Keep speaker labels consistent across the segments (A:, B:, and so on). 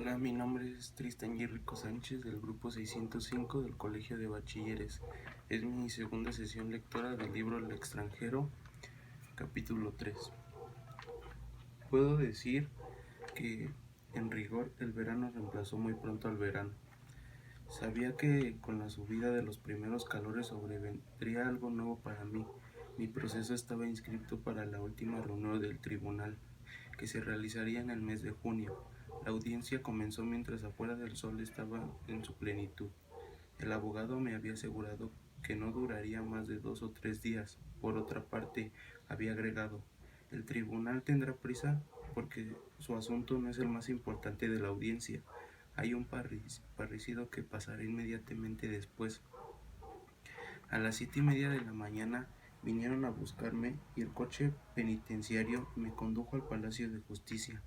A: Hola, mi nombre es Tristan Rico Sánchez del grupo 605 del Colegio de Bachilleres. Es mi segunda sesión lectora del libro El extranjero, capítulo 3. Puedo decir que, en rigor, el verano reemplazó muy pronto al verano. Sabía que con la subida de los primeros calores sobrevendría algo nuevo para mí. Mi proceso estaba inscrito para la última reunión del tribunal, que se realizaría en el mes de junio. La audiencia comenzó mientras afuera del sol estaba en su plenitud. El abogado me había asegurado que no duraría más de 2 o 3 días. Por otra parte, había agregado, el tribunal tendrá prisa porque su asunto no es el más importante de la audiencia. Hay un parricido que pasará inmediatamente después. A las 7:30 de la mañana vinieron a buscarme y el coche penitenciario me condujo al Palacio de Justicia.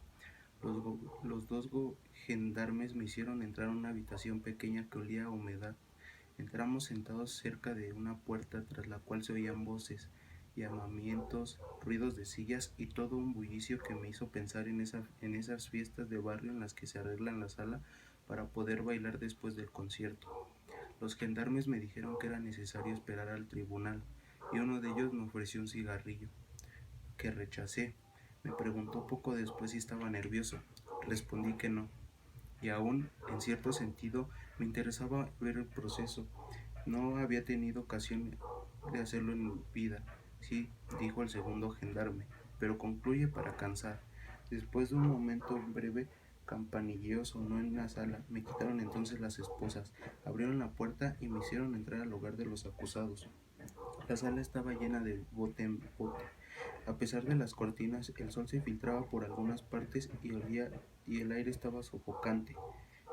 A: Los dos gendarmes me hicieron entrar a una habitación pequeña que olía a humedad. Entramos sentados cerca de una puerta tras la cual se oían voces, llamamientos, ruidos de sillas y todo un bullicio que me hizo pensar en esas fiestas de barrio en las que se arreglan la sala para poder bailar después del concierto. Los gendarmes me dijeron que era necesario esperar al tribunal y uno de ellos me ofreció un cigarrillo, que rechacé. Me preguntó poco después si estaba nervioso. Respondí que no. Y aún, en cierto sentido, me interesaba ver el proceso. No había tenido ocasión de hacerlo en mi vida. Sí, dijo el segundo gendarme, pero concluye para cansar. Después de un momento breve, campanilleo sonó en la sala. Me quitaron entonces las esposas, abrieron la puerta y me hicieron entrar al hogar de los acusados. La sala estaba llena de bote en bote. A pesar de las cortinas, el sol se filtraba por algunas partes y el aire estaba sofocante.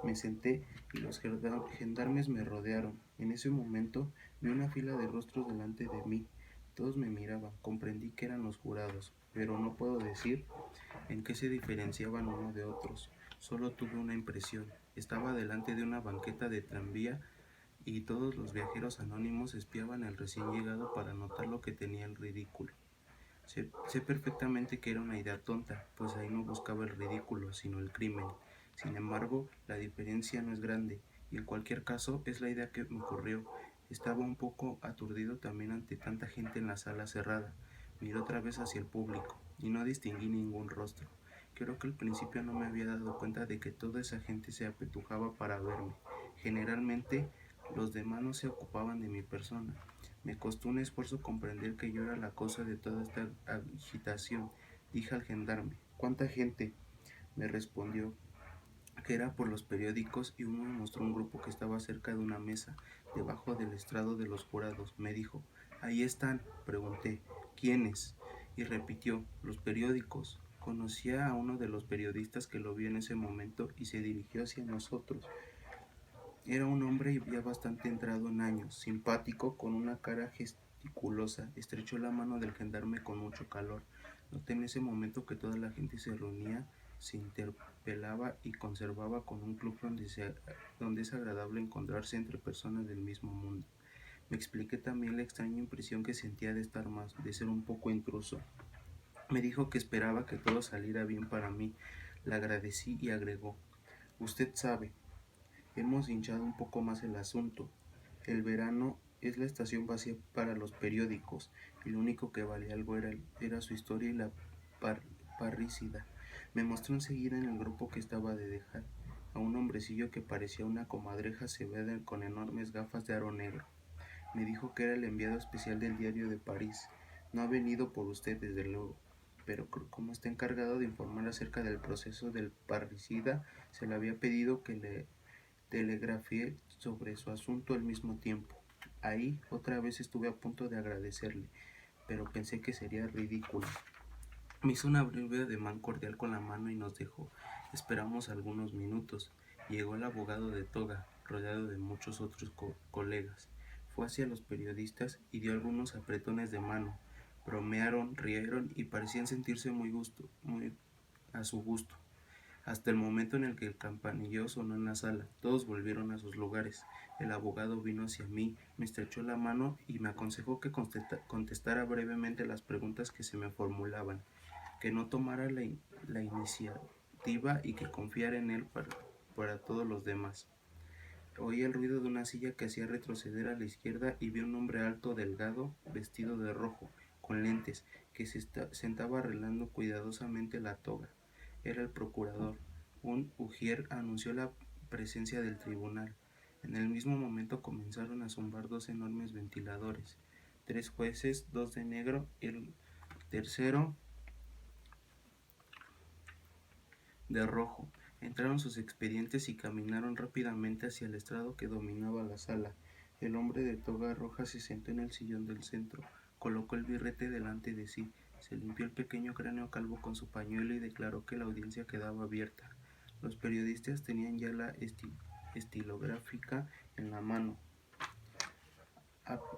A: Me senté y los gendarmes me rodearon. En ese momento vi una fila de rostros delante de mí. Todos me miraban. Comprendí que eran los jurados, pero no puedo decir en qué se diferenciaban uno de otros. Solo tuve una impresión. Estaba delante de una banqueta de tranvía y todos los viajeros anónimos espiaban al recién llegado para notar lo que tenía el ridículo. Sé perfectamente que era una idea tonta, pues ahí no buscaba el ridículo, sino el crimen. Sin embargo, la diferencia no es grande, y en cualquier caso es la idea que me ocurrió. Estaba un poco aturdido también ante tanta gente en la sala cerrada. Miré otra vez hacia el público, y no distinguí ningún rostro. Creo que al principio no me había dado cuenta de que toda esa gente se apetujaba para verme. Generalmente, los demás no se ocupaban de mi persona. Me costó un esfuerzo comprender que yo era la causa de toda esta agitación. Dije al gendarme, ¿cuánta gente? Me respondió que era por los periódicos y uno me mostró un grupo que estaba cerca de una mesa, debajo del estrado de los jurados. Me dijo, ahí están. Pregunté, ¿quiénes? Y repitió, los periódicos. Conocía a uno de los periodistas que lo vio en ese momento y se dirigió hacia nosotros. Era un hombre ya bastante entrado en años, simpático, con una cara gesticulosa. Estrechó la mano del gendarme con mucho calor. Noté en ese momento que toda la gente se reunía, se interpelaba y conservaba con un club donde es agradable encontrarse entre personas del mismo mundo. Me expliqué también la extraña impresión que sentía de estar más, de ser un poco intruso. Me dijo que esperaba que todo saliera bien para mí. Le agradecí y agregó, usted sabe, hemos hinchado un poco más el asunto. El verano es la estación vacía para los periódicos y lo único que valía algo era su historia y la parricida. Me mostró enseguida en el grupo que estaba de dejar a un hombrecillo que parecía una comadreja severa con enormes gafas de aro negro. Me dijo que era el enviado especial del diario de París. No ha venido por usted, desde luego, pero como está encargado de informar acerca del proceso del parricida, se le había pedido que le telegrafié sobre su asunto al mismo tiempo. Ahí otra vez estuve a punto de agradecerle, pero pensé que sería ridículo. Me hizo una breve ademán cordial con la mano y nos dejó. Esperamos algunos minutos. Llegó el abogado de toga, rodeado de muchos otros colegas. Fue hacia los periodistas y dio algunos apretones de mano. Bromearon, rieron y parecían sentirse muy a su gusto. Hasta el momento en el que el campanillo sonó en la sala, todos volvieron a sus lugares. El abogado vino hacia mí, me estrechó la mano y me aconsejó que contestara brevemente las preguntas que se me formulaban, que no tomara la iniciativa y que confiara en él para todos los demás. Oí el ruido de una silla que hacía retroceder a la izquierda y vi un hombre alto, delgado, vestido de rojo, con lentes, que se sentaba arreglando cuidadosamente la toga. Era el procurador. Un ujier anunció la presencia del tribunal. En el mismo momento comenzaron a zumbar dos enormes ventiladores. 3 jueces, 2 de negro, el tercero de rojo. Entraron sus expedientes y caminaron rápidamente hacia el estrado que dominaba la sala. El hombre de toga roja se sentó en el sillón del centro, colocó el birrete delante de sí, se limpió el pequeño cráneo calvo con su pañuelo y declaró que la audiencia quedaba abierta. Los periodistas tenían ya la estilográfica en la mano.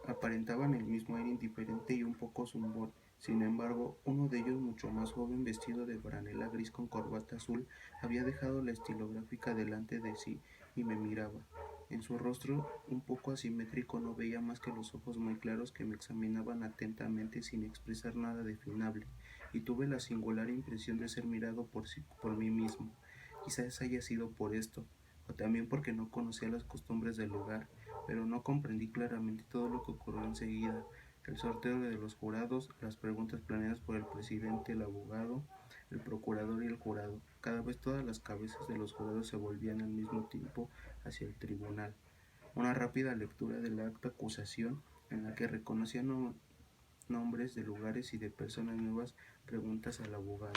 A: Aparentaban el mismo aire indiferente y un poco zumbón. Sin embargo, uno de ellos, mucho más joven, vestido de franela gris con corbata azul, había dejado la estilográfica delante de sí y me miraba. En su rostro, un poco asimétrico, no veía más que los ojos muy claros que me examinaban atentamente sin expresar nada definable, y tuve la singular impresión de ser mirado por mí mismo. Quizás haya sido por esto, o también porque no conocía las costumbres del lugar, pero no comprendí claramente todo lo que ocurrió enseguida. El sorteo de los jurados, las preguntas planeadas por el presidente, el abogado, el procurador y el jurado. Cada vez todas las cabezas de los jurados se volvían al mismo tiempo hacia el tribunal. Una rápida lectura del acta acusación, en la que reconocían nombres de lugares y de personas nuevas, preguntas al abogado.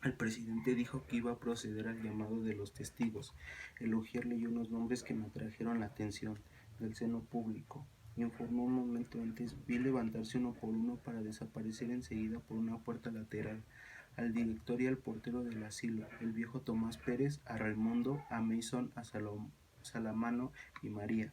A: El presidente dijo que iba a proceder al llamado de los testigos. El ujier leyó unos nombres que me atrajeron la atención del seno público. Informó un momento antes, vi levantarse uno por uno para desaparecer enseguida por una puerta lateral. Al director y al portero del asilo, el viejo Tomás Pérez, a Raimundo, a Mason, a Salamano y María.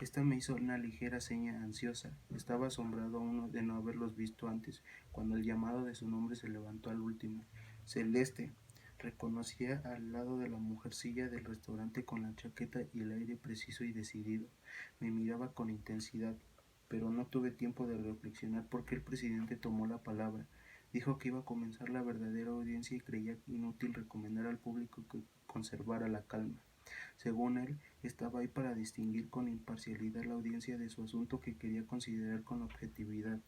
A: Esta me hizo una ligera seña ansiosa. Estaba asombrado aún de no haberlos visto antes, cuando el llamado de su nombre se levantó al último. Celeste. Reconocía al lado de la mujercilla del restaurante con la chaqueta y el aire preciso y decidido. Me miraba con intensidad, pero no tuve tiempo de reflexionar porque el presidente tomó la palabra. Dijo que iba a comenzar la verdadera audiencia y creía inútil recomendar al público que conservara la calma. Según él, estaba ahí para distinguir con imparcialidad la audiencia de su asunto que quería considerar con objetividad.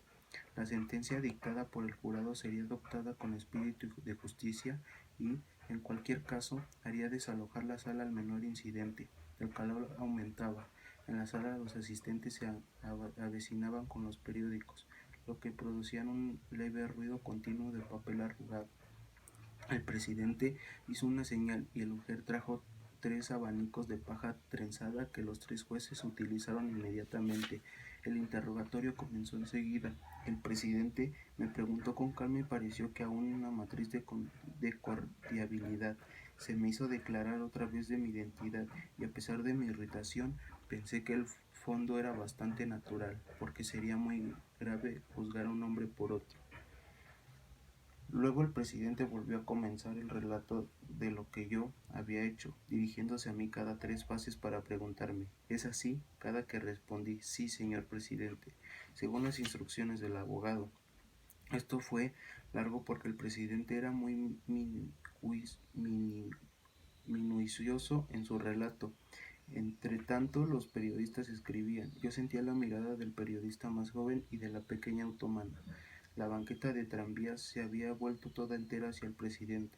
A: La sentencia dictada por el jurado sería adoptada con espíritu de justicia y, en cualquier caso, haría desalojar la sala al menor incidente. El calor aumentaba. En la sala los asistentes se avecinaban con los periódicos, lo que producían un leve ruido continuo de papel arrugado. El presidente hizo una señal y el ujier trajo 3 abanicos de paja trenzada que los 3 jueces utilizaron inmediatamente. El interrogatorio comenzó enseguida. El presidente me preguntó con calma y pareció que aún una matriz de cordialidad. Se me hizo declarar otra vez de mi identidad y a pesar de mi irritación pensé que el fondo era bastante natural, porque sería muy grave juzgar a un hombre por otro. Luego el presidente volvió a comenzar el relato de lo que yo había hecho, dirigiéndose a mí cada 3 fases para preguntarme, ¿es así? Cada que respondí, sí, señor presidente, según las instrucciones del abogado. Esto fue largo porque el presidente era muy minucioso en su relato. Entre tanto, los periodistas escribían. Yo sentía la mirada del periodista más joven y de la pequeña otomana. La banqueta de tranvías se había vuelto toda entera hacia el presidente.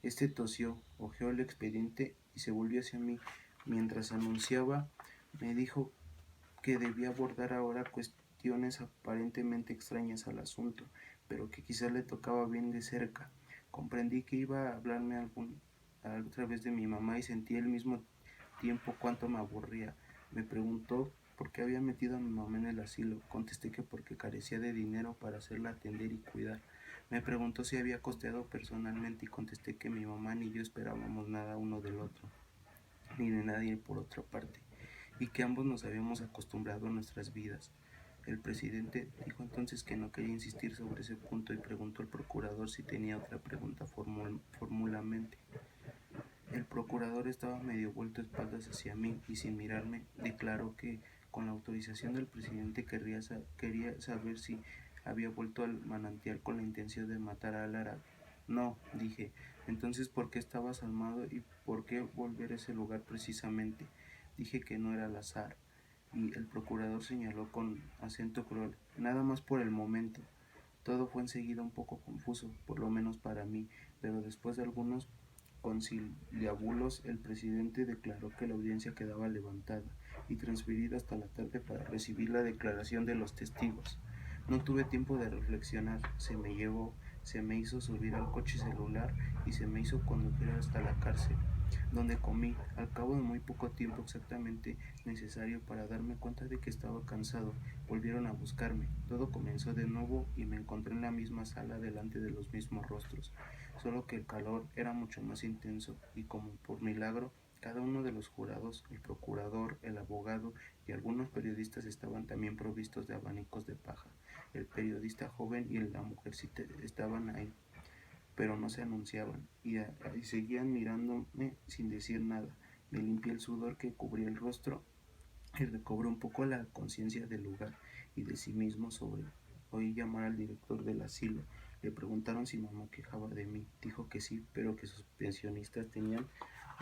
A: Este tosió, hojeó el expediente y se volvió hacia mí. Mientras anunciaba, me dijo que debía abordar ahora cuestiones aparentemente extrañas al asunto, pero que quizás le tocaba bien de cerca. Comprendí que iba a hablarme a través de mi mamá y sentí al mismo tiempo cuánto me aburría. Me preguntó por qué había metido a mi mamá en el asilo. Contesté que porque carecía de dinero para hacerla atender y cuidar. Me preguntó si había costeado personalmente y contesté que mi mamá ni yo esperábamos nada uno del otro, ni de nadie por otra parte, y que ambos nos habíamos acostumbrado a nuestras vidas. El presidente dijo entonces que no quería insistir sobre ese punto y preguntó al procurador si tenía otra pregunta formulamente. El procurador estaba medio vuelto espaldas hacia mí y sin mirarme declaró que con la autorización del presidente quería saber si había vuelto al manantial con la intención de matar a Lara. No, dije. Entonces, ¿por qué estabas armado y por qué volver a ese lugar precisamente? Dije que no era al azar. Y el procurador señaló con acento cruel. Nada más por el momento. Todo fue enseguida un poco confuso, por lo menos para mí, pero después de algunos conciliábulos, el presidente declaró que la audiencia quedaba levantada y transferida hasta la tarde para recibir la declaración de los testigos. No tuve tiempo de reflexionar, se me hizo subir al coche celular y se me hizo conducir hasta la cárcel, donde comí, al cabo de muy poco tiempo exactamente necesario para darme cuenta de que estaba cansado. Volvieron a buscarme, todo comenzó de nuevo y me encontré en la misma sala delante de los mismos rostros, solo que el calor era mucho más intenso y como por milagro, cada uno de los jurados, el procurador, el abogado y algunos periodistas estaban también provistos de abanicos de paja. El periodista joven y la mujercita estaban ahí, pero no se anunciaban y seguían mirándome sin decir nada. Me limpié el sudor que cubría el rostro y recobré un poco la conciencia del lugar y de sí mismo sobre. Oí llamar al director del asilo. Le preguntaron si mamá quejaba de mí. Dijo que sí, pero que sus pensionistas tenían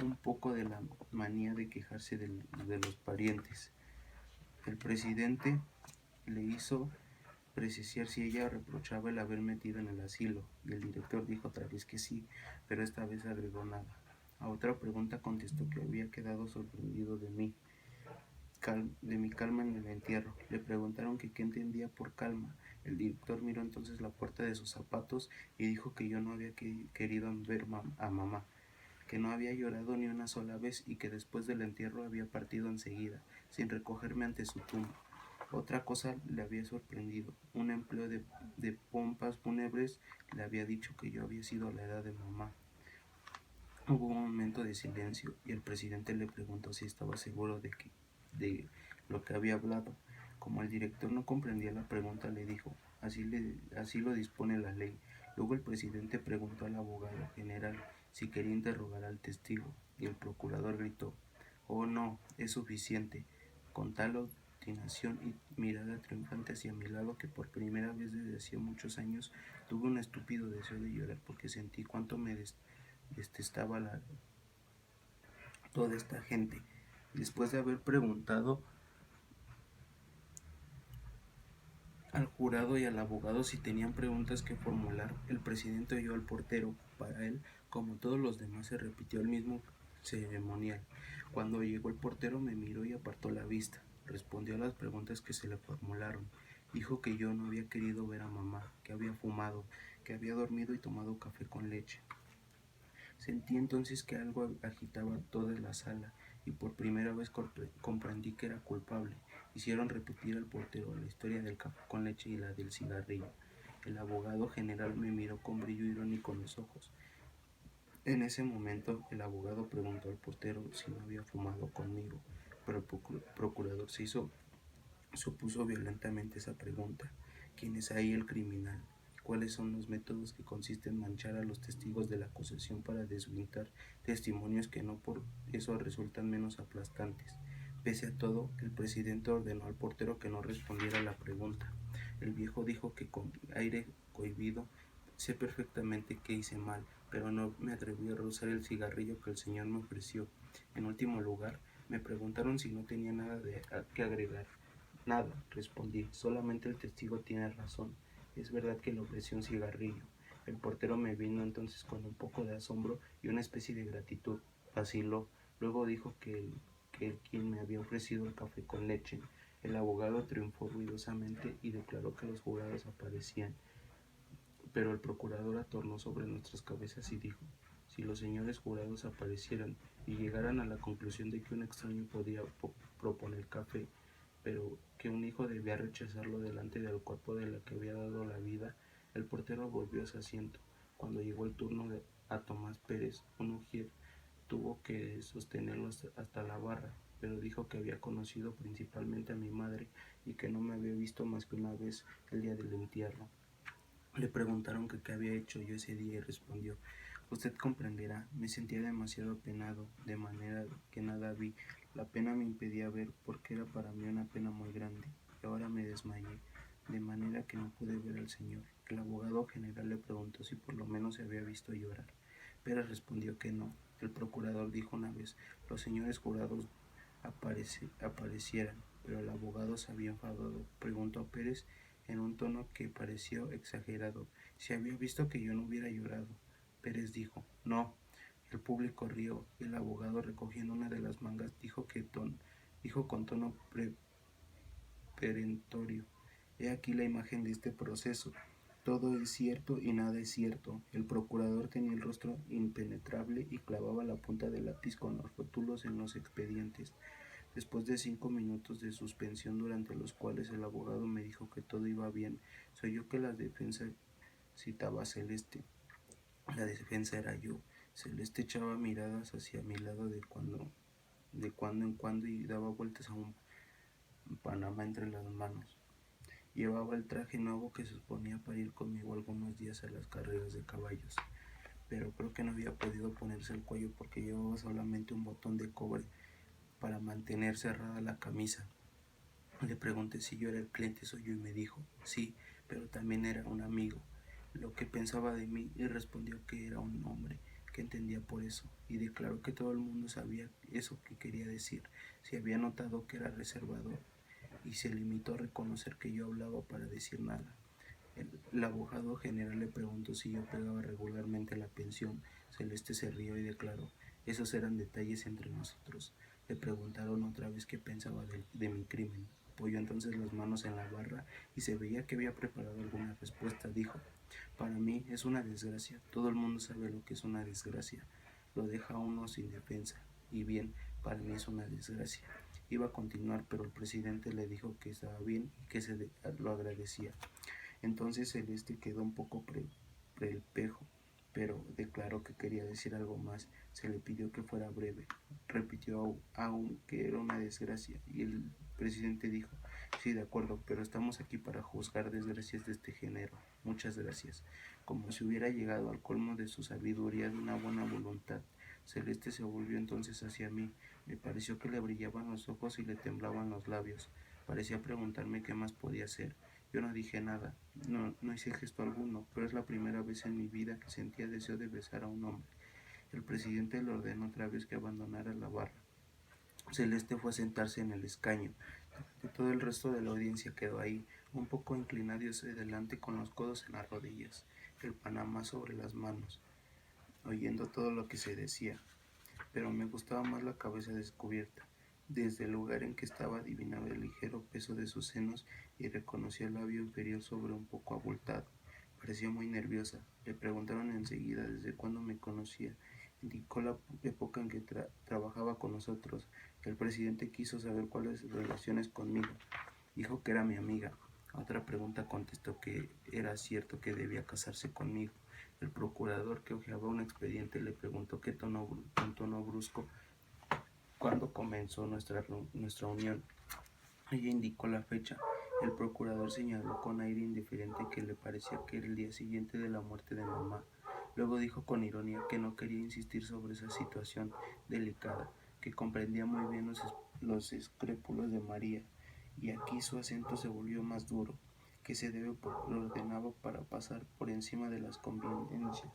A: un poco de la manía de quejarse de los parientes. El presidente le hizo precisar si ella reprochaba el haber metido en el asilo, y el director dijo otra vez que sí, pero esta vez agregó nada. A otra pregunta contestó que había quedado sorprendido de mi calma en el entierro. Le preguntaron que qué entendía por calma. El director miró entonces la puerta de sus zapatos y dijo que yo no había querido ver a mamá, que no había llorado ni una sola vez y que después del entierro había partido enseguida, sin recogerme ante su tumba. Otra cosa le había sorprendido. Un empleo de pompas fúnebres le había dicho que yo había sido a la edad de mamá. Hubo un momento de silencio y el presidente le preguntó si estaba seguro de lo que había hablado. Como el director no comprendía la pregunta, le dijo, así lo dispone la ley. Luego el presidente preguntó al abogado general si quería interrogar al testigo y el procurador gritó, oh no, es suficiente. Con tal obstinación y mirada triunfante hacia mi lado que por primera vez desde hacía muchos años tuve un estúpido deseo de llorar porque sentí cuánto me detestaba toda esta gente. Después de haber preguntado al jurado y al abogado si tenían preguntas que formular, el presidente oyó al portero. Para él, como todos los demás, se repitió el mismo ceremonial. Cuando llegó el portero me miró y apartó la vista. Respondió a las preguntas que se le formularon. Dijo que yo no había querido ver a mamá, que había fumado, que había dormido y tomado café con leche. Sentí entonces que algo agitaba toda la sala y por primera vez comprendí que era culpable. Hicieron repetir al portero la historia del café con leche y la del cigarrillo. El abogado general me miró con brillo irónico en los ojos. En ese momento el abogado preguntó al portero si no había fumado conmigo, pero el procurador se opuso violentamente a esa pregunta. ¿Quién es ahí el criminal? ¿Cuáles son los métodos que consisten en manchar a los testigos de la acusación para desvintar testimonios que no por eso resultan menos aplastantes? Pese a todo, el presidente ordenó al portero que no respondiera a la pregunta. El viejo dijo que con aire cohibido, sé perfectamente que hice mal, pero no me atreví a rozar el cigarrillo que el señor me ofreció. En último lugar, me preguntaron si no tenía nada que agregar. Nada, respondí, solamente el testigo tiene razón. Es verdad que le ofreció un cigarrillo. El portero me vino entonces con un poco de asombro y una especie de gratitud. Vaciló. Luego dijo que quien me había ofrecido el café con leche. El abogado triunfó ruidosamente y declaró que los jurados aparecían. Pero el procurador atornó sobre nuestras cabezas y dijo, si los señores jurados aparecieran y llegaran a la conclusión de que un extraño podía proponer café, pero que un hijo debía rechazarlo delante del cuerpo de la que había dado la vida, el portero volvió a su asiento. Cuando llegó el turno a Tomás Pérez, un ujier tuvo que sostenerlo hasta la barra, pero dijo que había conocido principalmente a mi madre y que no me había visto más que una vez el día del entierro. Le preguntaron que qué había hecho yo ese día y respondió, usted comprenderá, me sentía demasiado apenado, de manera que nada vi. La pena me impedía ver porque era para mí una pena muy grande, y ahora me desmayé, de manera que no pude ver al Señor. El abogado general le preguntó si por lo menos se había visto llorar. Pérez respondió que no. El procurador dijo una vez: los señores jurados aparecieran, pero el abogado se había enfadado. Preguntó a Pérez en un tono que pareció exagerado si había visto que yo no hubiera llorado. Pérez dijo: no. El público rió. El abogado, recogiendo una de las mangas, dijo con tono perentorio: he aquí la imagen de este proceso. Todo es cierto y nada es cierto. El procurador tenía el rostro impenetrable y clavaba la punta del lápiz con los rótulos en los expedientes. Después de 5 minutos de suspensión, durante los cuales el abogado me dijo que todo iba bien, se oyó que la defensa citaba a Celeste. La defensa era yo. Celeste echaba miradas hacia mi lado de cuando en cuando y daba vueltas a un panamá entre las manos. Llevaba el traje nuevo que suponía para ir conmigo algunos días a las carreras de caballos, pero creo que no había podido ponerse el cuello porque llevaba solamente un botón de cobre para mantener cerrada la camisa. Le pregunté si yo era el cliente suyo y me dijo: sí, pero también era un amigo. Lo que pensaba de mí, y respondió que era un hombre que entendía por eso, y declaró que todo el mundo sabía eso que quería decir. Si había notado que era reservado, y se limitó a reconocer que yo hablaba para decir nada. El abogado general le preguntó si yo pagaba regularmente la pensión. Celeste se rió y declaró: esos eran detalles entre nosotros. Le preguntaron otra vez qué pensaba de mi crimen. Apoyó entonces las manos en la barra y se veía que había preparado alguna respuesta. Dijo: para mí es una desgracia. Todo el mundo sabe lo que es una desgracia. Lo deja a uno sin defensa. Y bien, para mí es una desgracia. Iba a continuar, pero el presidente le dijo que estaba bien y que lo agradecía. Entonces Celeste quedó un poco perplejo, pero declaró que quería decir algo más. Se le pidió que fuera breve. Repitió aún que era una desgracia, y el presidente dijo: sí, de acuerdo, pero estamos aquí para juzgar desgracias de este género. Muchas gracias. Como si hubiera llegado al colmo de su sabiduría, de una buena voluntad, Celeste se volvió entonces hacia mí. Me pareció que le brillaban los ojos y le temblaban los labios. Parecía preguntarme qué más podía hacer. Yo no dije nada, no hice gesto alguno, pero es la primera vez en mi vida que sentía deseo de besar a un hombre. El presidente le ordenó otra vez que abandonara la barra. Celeste fue a sentarse en el escaño. Todo el resto de la audiencia quedó ahí, un poco inclinado hacia adelante con los codos en las rodillas, el panamá sobre las manos, oyendo todo lo que se decía. Pero me gustaba más la cabeza descubierta. Desde el lugar en que estaba adivinaba el ligero peso de sus senos y reconocía el labio inferior sobre un poco abultado. Parecía muy nerviosa. Le preguntaron enseguida desde cuándo me conocía. Indicó la época en que trabajaba con nosotros. El presidente quiso saber cuáles relaciones conmigo. Dijo que era mi amiga. A otra pregunta contestó que era cierto que debía casarse conmigo. El procurador, que hojeaba un expediente, le preguntó con tono brusco cuándo comenzó nuestra unión. Ella indicó la fecha. El procurador señaló con aire indiferente que le parecía que era el día siguiente de la muerte de mamá. Luego dijo con ironía que no quería insistir sobre esa situación delicada, que comprendía muy bien los escrúpulos de María, y aquí su acento se volvió más duro, que se lo ordenaba para pasar por encima de las conveniencias.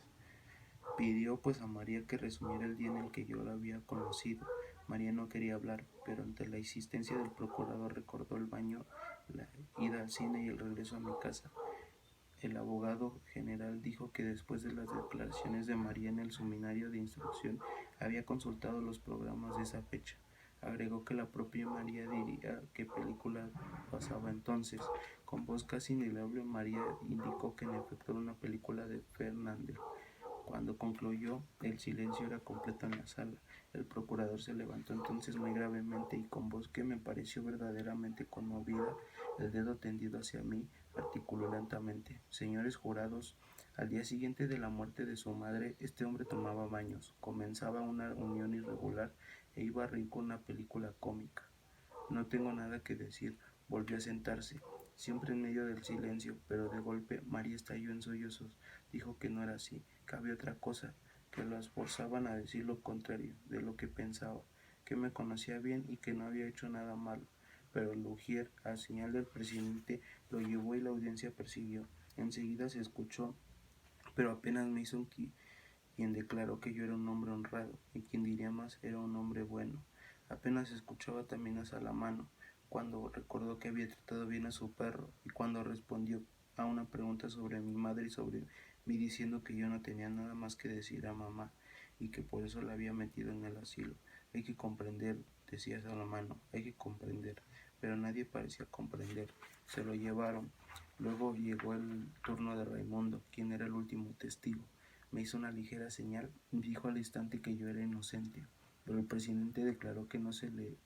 A: Pidió pues a María que resumiera el día en el que yo la había conocido. María no quería hablar, pero ante la insistencia del procurador recordó el baño, la ida al cine y el regreso a mi casa. El abogado general dijo que después de las declaraciones de María en el seminario de instrucción había consultado los programas de esa fecha. Agregó que la propia María diría qué película pasaba entonces. Con voz casi inaudible, María indicó que en efecto era una película de Fernández. Cuando concluyó, el silencio era completo en la sala. El procurador se levantó entonces muy gravemente y con voz que me pareció verdaderamente conmovida, el dedo tendido hacia mí, articuló lentamente: señores jurados, al día siguiente de la muerte de su madre, este hombre tomaba baños, comenzaba una unión irregular e iba a reír con una película cómica. No tengo nada que decir. Volvió a sentarse, siempre en medio del silencio, pero de golpe María estalló en sollozos. Dijo que no era así, que había otra cosa, que las forzaban a decir lo contrario de lo que pensaba, que me conocía bien y que no había hecho nada malo. Pero el ujier, a señal del presidente, lo llevó y la audiencia persiguió. Enseguida se escuchó, pero apenas me hizo quien declaró que yo era un hombre honrado, y quien diría más, era un hombre bueno. Apenas escuchaba también a Salamano, cuando recordó que había tratado bien a su perro, y cuando respondió a una pregunta sobre mi madre y sobre mí, diciendo que yo no tenía nada más que decir a mamá, y que por eso la había metido en el asilo. Hay que comprender, decía Salamano, hay que comprender, pero nadie parecía comprender. Se lo llevaron. Luego llegó el turno de Raimundo, quien era el último testigo. Me hizo una ligera señal y dijo al instante que yo era inocente, pero el presidente declaró que no se le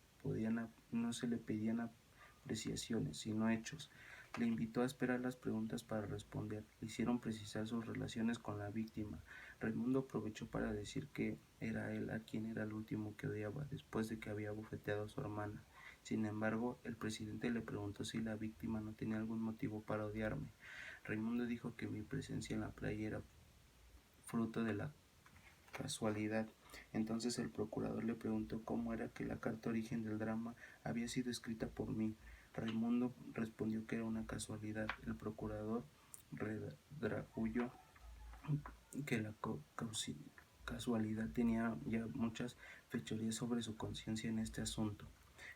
A: pedían apreciaciones, sino hechos. Le invitó a esperar las preguntas para responder. Le hicieron precisar sus relaciones con la víctima. Raimundo aprovechó para decir que era él a quien era el último que odiaba, después de que había bofeteado a su hermana. Sin embargo, el presidente le preguntó si la víctima no tenía algún motivo para odiarme. Raimundo dijo que mi presencia en la playa era fruto de la casualidad. Entonces el procurador le preguntó cómo era que la carta origen del drama había sido escrita por mí. Raimundo respondió que era una casualidad. El procurador redarguyó que la casualidad tenía ya muchas fechorías sobre su conciencia en este asunto.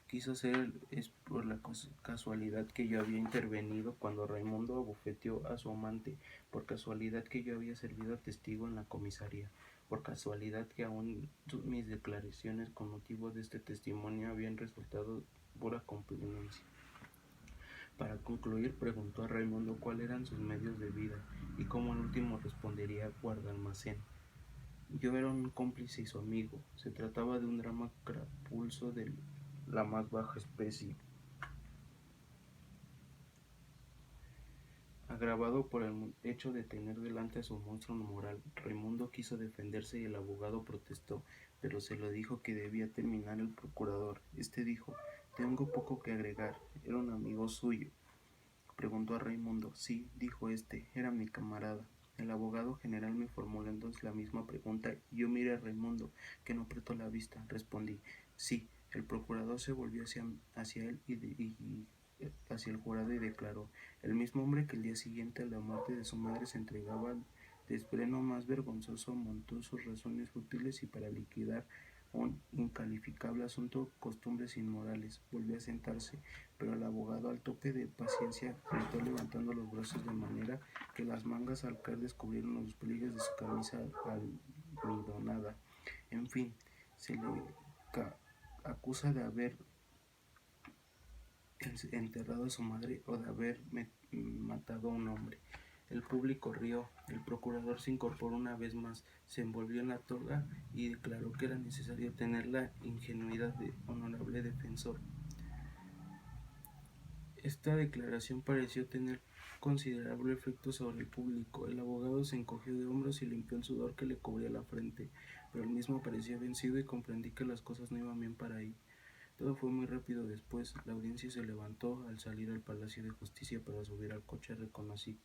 A: Quiso ser es por la casualidad que yo había intervenido cuando Raimundo abofeteó a su amante, por casualidad que yo había servido a testigo en la comisaría, por casualidad que aún mis declaraciones con motivo de este testimonio habían resultado pura complacencia. Para concluir, preguntó a Raimundo cuáles eran sus medios de vida y cómo al último respondería guardalmacén. Yo era un cómplice y su amigo. Se trataba de un drama crapulso de la más baja especie, agravado por el hecho de tener delante a su monstruo moral. Raimundo quiso defenderse y el abogado protestó, pero se lo dijo que debía terminar el procurador. Este dijo: tengo poco que agregar. ¿Era un amigo suyo?, preguntó a Raimundo. Sí, dijo este, era mi camarada. El abogado general me formuló entonces la misma pregunta y yo miré a Raimundo, que no apretó la vista. Respondí: sí. El procurador se volvió hacia él y hacia el jurado y declaró: el mismo hombre que el día siguiente a la muerte de su madre se entregaba al desfreno más vergonzoso montó sus razones útiles y para liquidar un incalificable asunto, costumbres inmorales. Volvió a sentarse, pero el abogado, al tope de paciencia, gritó levantando los brazos de manera que las mangas al caer descubrieron los pliegues de su camisa almidonada. En fin, se le acusa de haber enterrado a su madre o de haber matado a un hombre. El público rió. El procurador se incorporó una vez más, se envolvió en la toga y declaró que era necesario tener la ingenuidad de honorable defensor. Esta declaración pareció tener considerable efecto sobre el público. El abogado se encogió de hombros y limpió el sudor que le cubría la frente, pero él mismo parecía vencido y comprendí que las cosas no iban bien para él. Todo fue muy rápido después. La audiencia se levantó al salir al Palacio de Justicia para subir al coche. Reconocí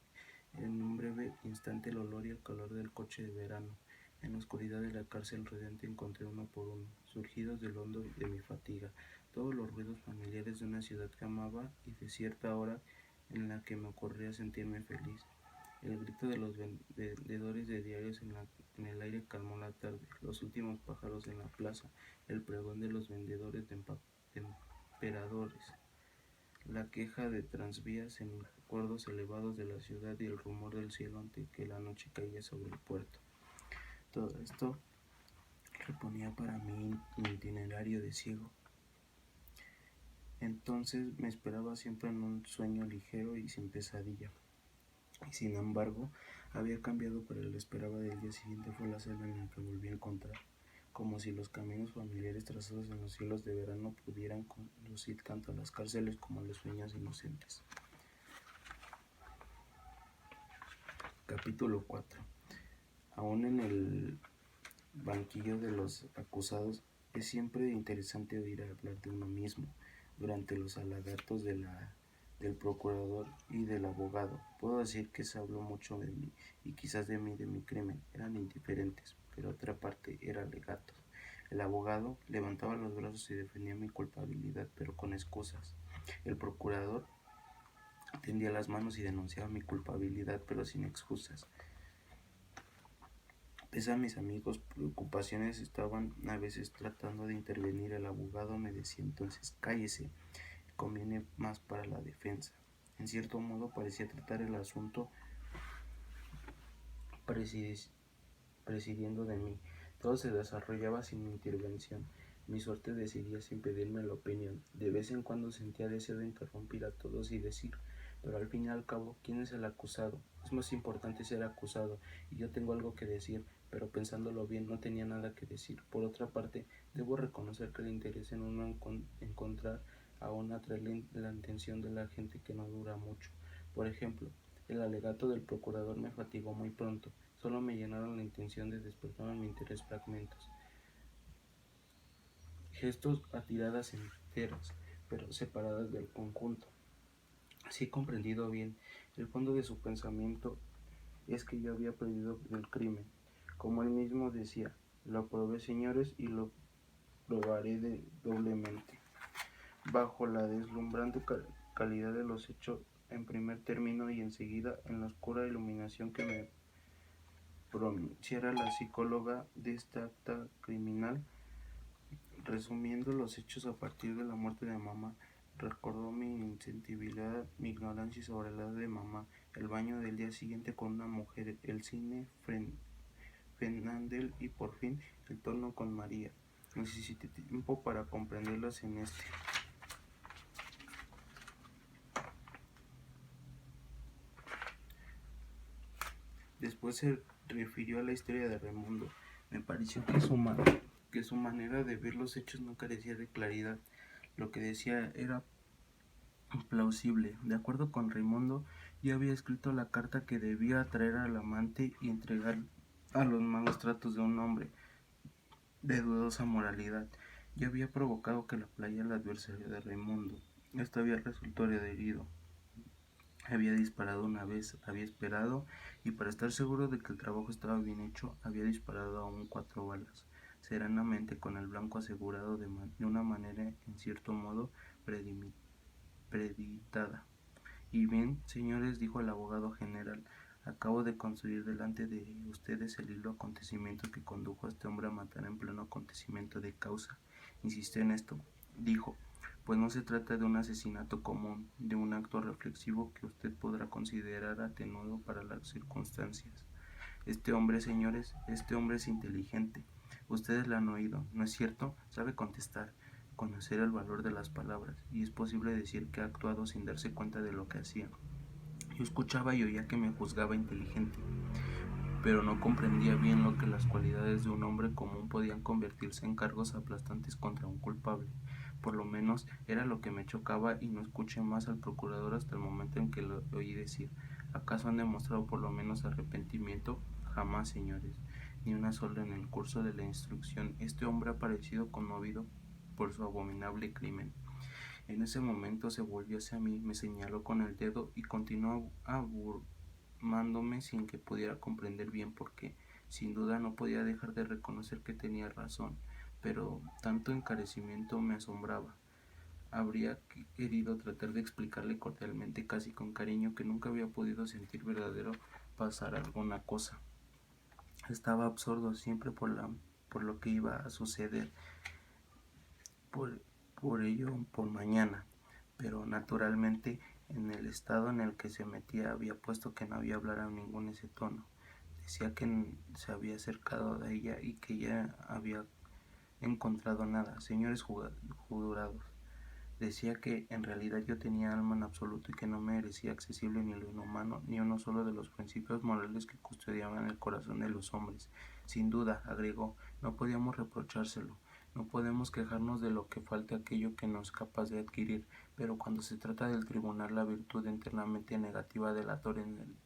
A: en un breve instante el olor y el calor del coche de verano. En la oscuridad de la cárcel redente encontré uno por uno, surgidos del hondo de mi fatiga, todos los ruidos familiares de una ciudad que amaba y de cierta hora en la que me ocurría sentirme feliz. El grito de los vendedores de diarios en el aire calmó la tarde, los últimos pájaros en la plaza, el pregón de los vendedores de emperadores, la queja de tranvías en los recuerdos elevados de la ciudad y el rumor del cielo ante que la noche caía sobre el puerto. Todo esto reponía para mí mi itinerario de ciego. Entonces me esperaba siempre en un sueño ligero y sin pesadilla. Y sin embargo, había cambiado, pero lo esperaba del día siguiente fue la celda en la que volví a encontrar, como si los caminos familiares trazados en los cielos de verano pudieran conducir tanto a las cárceles como a los sueños inocentes. Capítulo 4. Aún en el banquillo de los acusados, es siempre interesante oír hablar de uno mismo. Durante los alegatos del procurador y del abogado, puedo decir que se habló mucho de mí, y quizás de mi crimen. Eran indiferentes, pero otra parte era alegatos. El abogado levantaba los brazos y defendía mi culpabilidad, pero con excusas. El procurador Tendía las manos y denunciaba mi culpabilidad, pero sin excusas. Pese a mis amigos preocupaciones, estaban a veces tratando de intervenir. El abogado me decía entonces: cállese, conviene más para la defensa. En cierto modo parecía tratar el asunto presidiendo de mí. Todo se desarrollaba sin mi intervención. Mi suerte decidía sin pedirme la opinión. De vez en cuando sentía deseo de interrumpir a todos y decir: pero al fin y al cabo, ¿quién es el acusado? Es más importante ser acusado, y yo tengo algo que decir, pero pensándolo bien, no tenía nada que decir. Por otra parte, debo reconocer que el interés en uno encontrar aún atrae la atención de la gente que no dura mucho. Por ejemplo, el alegato del procurador me fatigó muy pronto. Solo me llenaron la intención de despertar mi interés fragmentos, gestos a tiradas enteras, pero separadas del conjunto. Si he comprendido bien, el fondo de su pensamiento es que yo había perdido el crimen. Como él mismo decía: lo probé, señores, y lo probaré doblemente. Bajo la deslumbrante calidad de los hechos en primer término y enseguida en la oscura iluminación que me pronunciara la psicóloga de esta acta criminal, resumiendo los hechos a partir de la muerte de mamá, recordó mi insensibilidad, mi ignorancia sobre la edad de mamá, el baño del día siguiente con una mujer, el cine Fernandel y por fin el tono con María. Necesité tiempo para comprenderlas en este. Después se refirió a la historia de Raimundo. Me pareció que su manera de ver los hechos no carecía de claridad. Lo que decía era plausible. De acuerdo con Raimundo, yo había escrito la carta que debía atraer al amante y entregar a los malos tratos de un hombre de dudosa moralidad. Yo había provocado que la playa el adversario de Raimundo. Esto había resultado herido. Había disparado una vez, había esperado, y para estar seguro de que el trabajo estaba bien hecho, había disparado aún 4 balas, serenamente, con el blanco asegurado de una manera en cierto modo preditada. Y bien, señores, dijo el abogado general, acabo de construir delante de ustedes el hilo acontecimiento que condujo a este hombre a matar en pleno acontecimiento de causa. Insistí en esto, dijo, pues no se trata de un asesinato común, de un acto reflexivo que usted podrá considerar atenuado para las circunstancias. Este hombre, señores, este hombre es inteligente. Ustedes lo han oído, ¿no es cierto? Sabe contestar, conocer el valor de las palabras, y es posible decir que ha actuado sin darse cuenta de lo que hacía. Yo escuchaba y oía que me juzgaba inteligente, pero no comprendía bien lo que las cualidades de un hombre común podían convertirse en cargos aplastantes contra un culpable. Por lo menos era lo que me chocaba, y no escuché más al procurador hasta el momento en que lo oí decir: ¿acaso han demostrado por lo menos arrepentimiento? Jamás, señores, ni una sola en el curso de la instrucción. Este hombre ha parecido conmovido por su abominable crimen. En ese momento se volvió hacia mí, me señaló con el dedo y continuó abrumándome sin que pudiera comprender bien por qué. Sin duda no podía dejar de reconocer que tenía razón, pero tanto encarecimiento me asombraba. Habría querido tratar de explicarle cordialmente, casi con cariño, que nunca había podido sentir verdadero pasar alguna cosa. Estaba absorto siempre por lo que iba a suceder, por ello por mañana, pero naturalmente en el estado en el que se metía había puesto que no había hablar a ningún ese tono. Decía que se había acercado a ella y que ya había encontrado nada. Señores jurados, decía que en realidad yo tenía alma en absoluto y que no me merecía accesible ni lo inhumano ni uno solo de los principios morales que custodiaban el corazón de los hombres. Sin duda, agregó, no podíamos reprochárselo. No podemos quejarnos de lo que falte aquello que no es capaz de adquirir, pero cuando se trata del tribunal, la virtud internamente negativa de la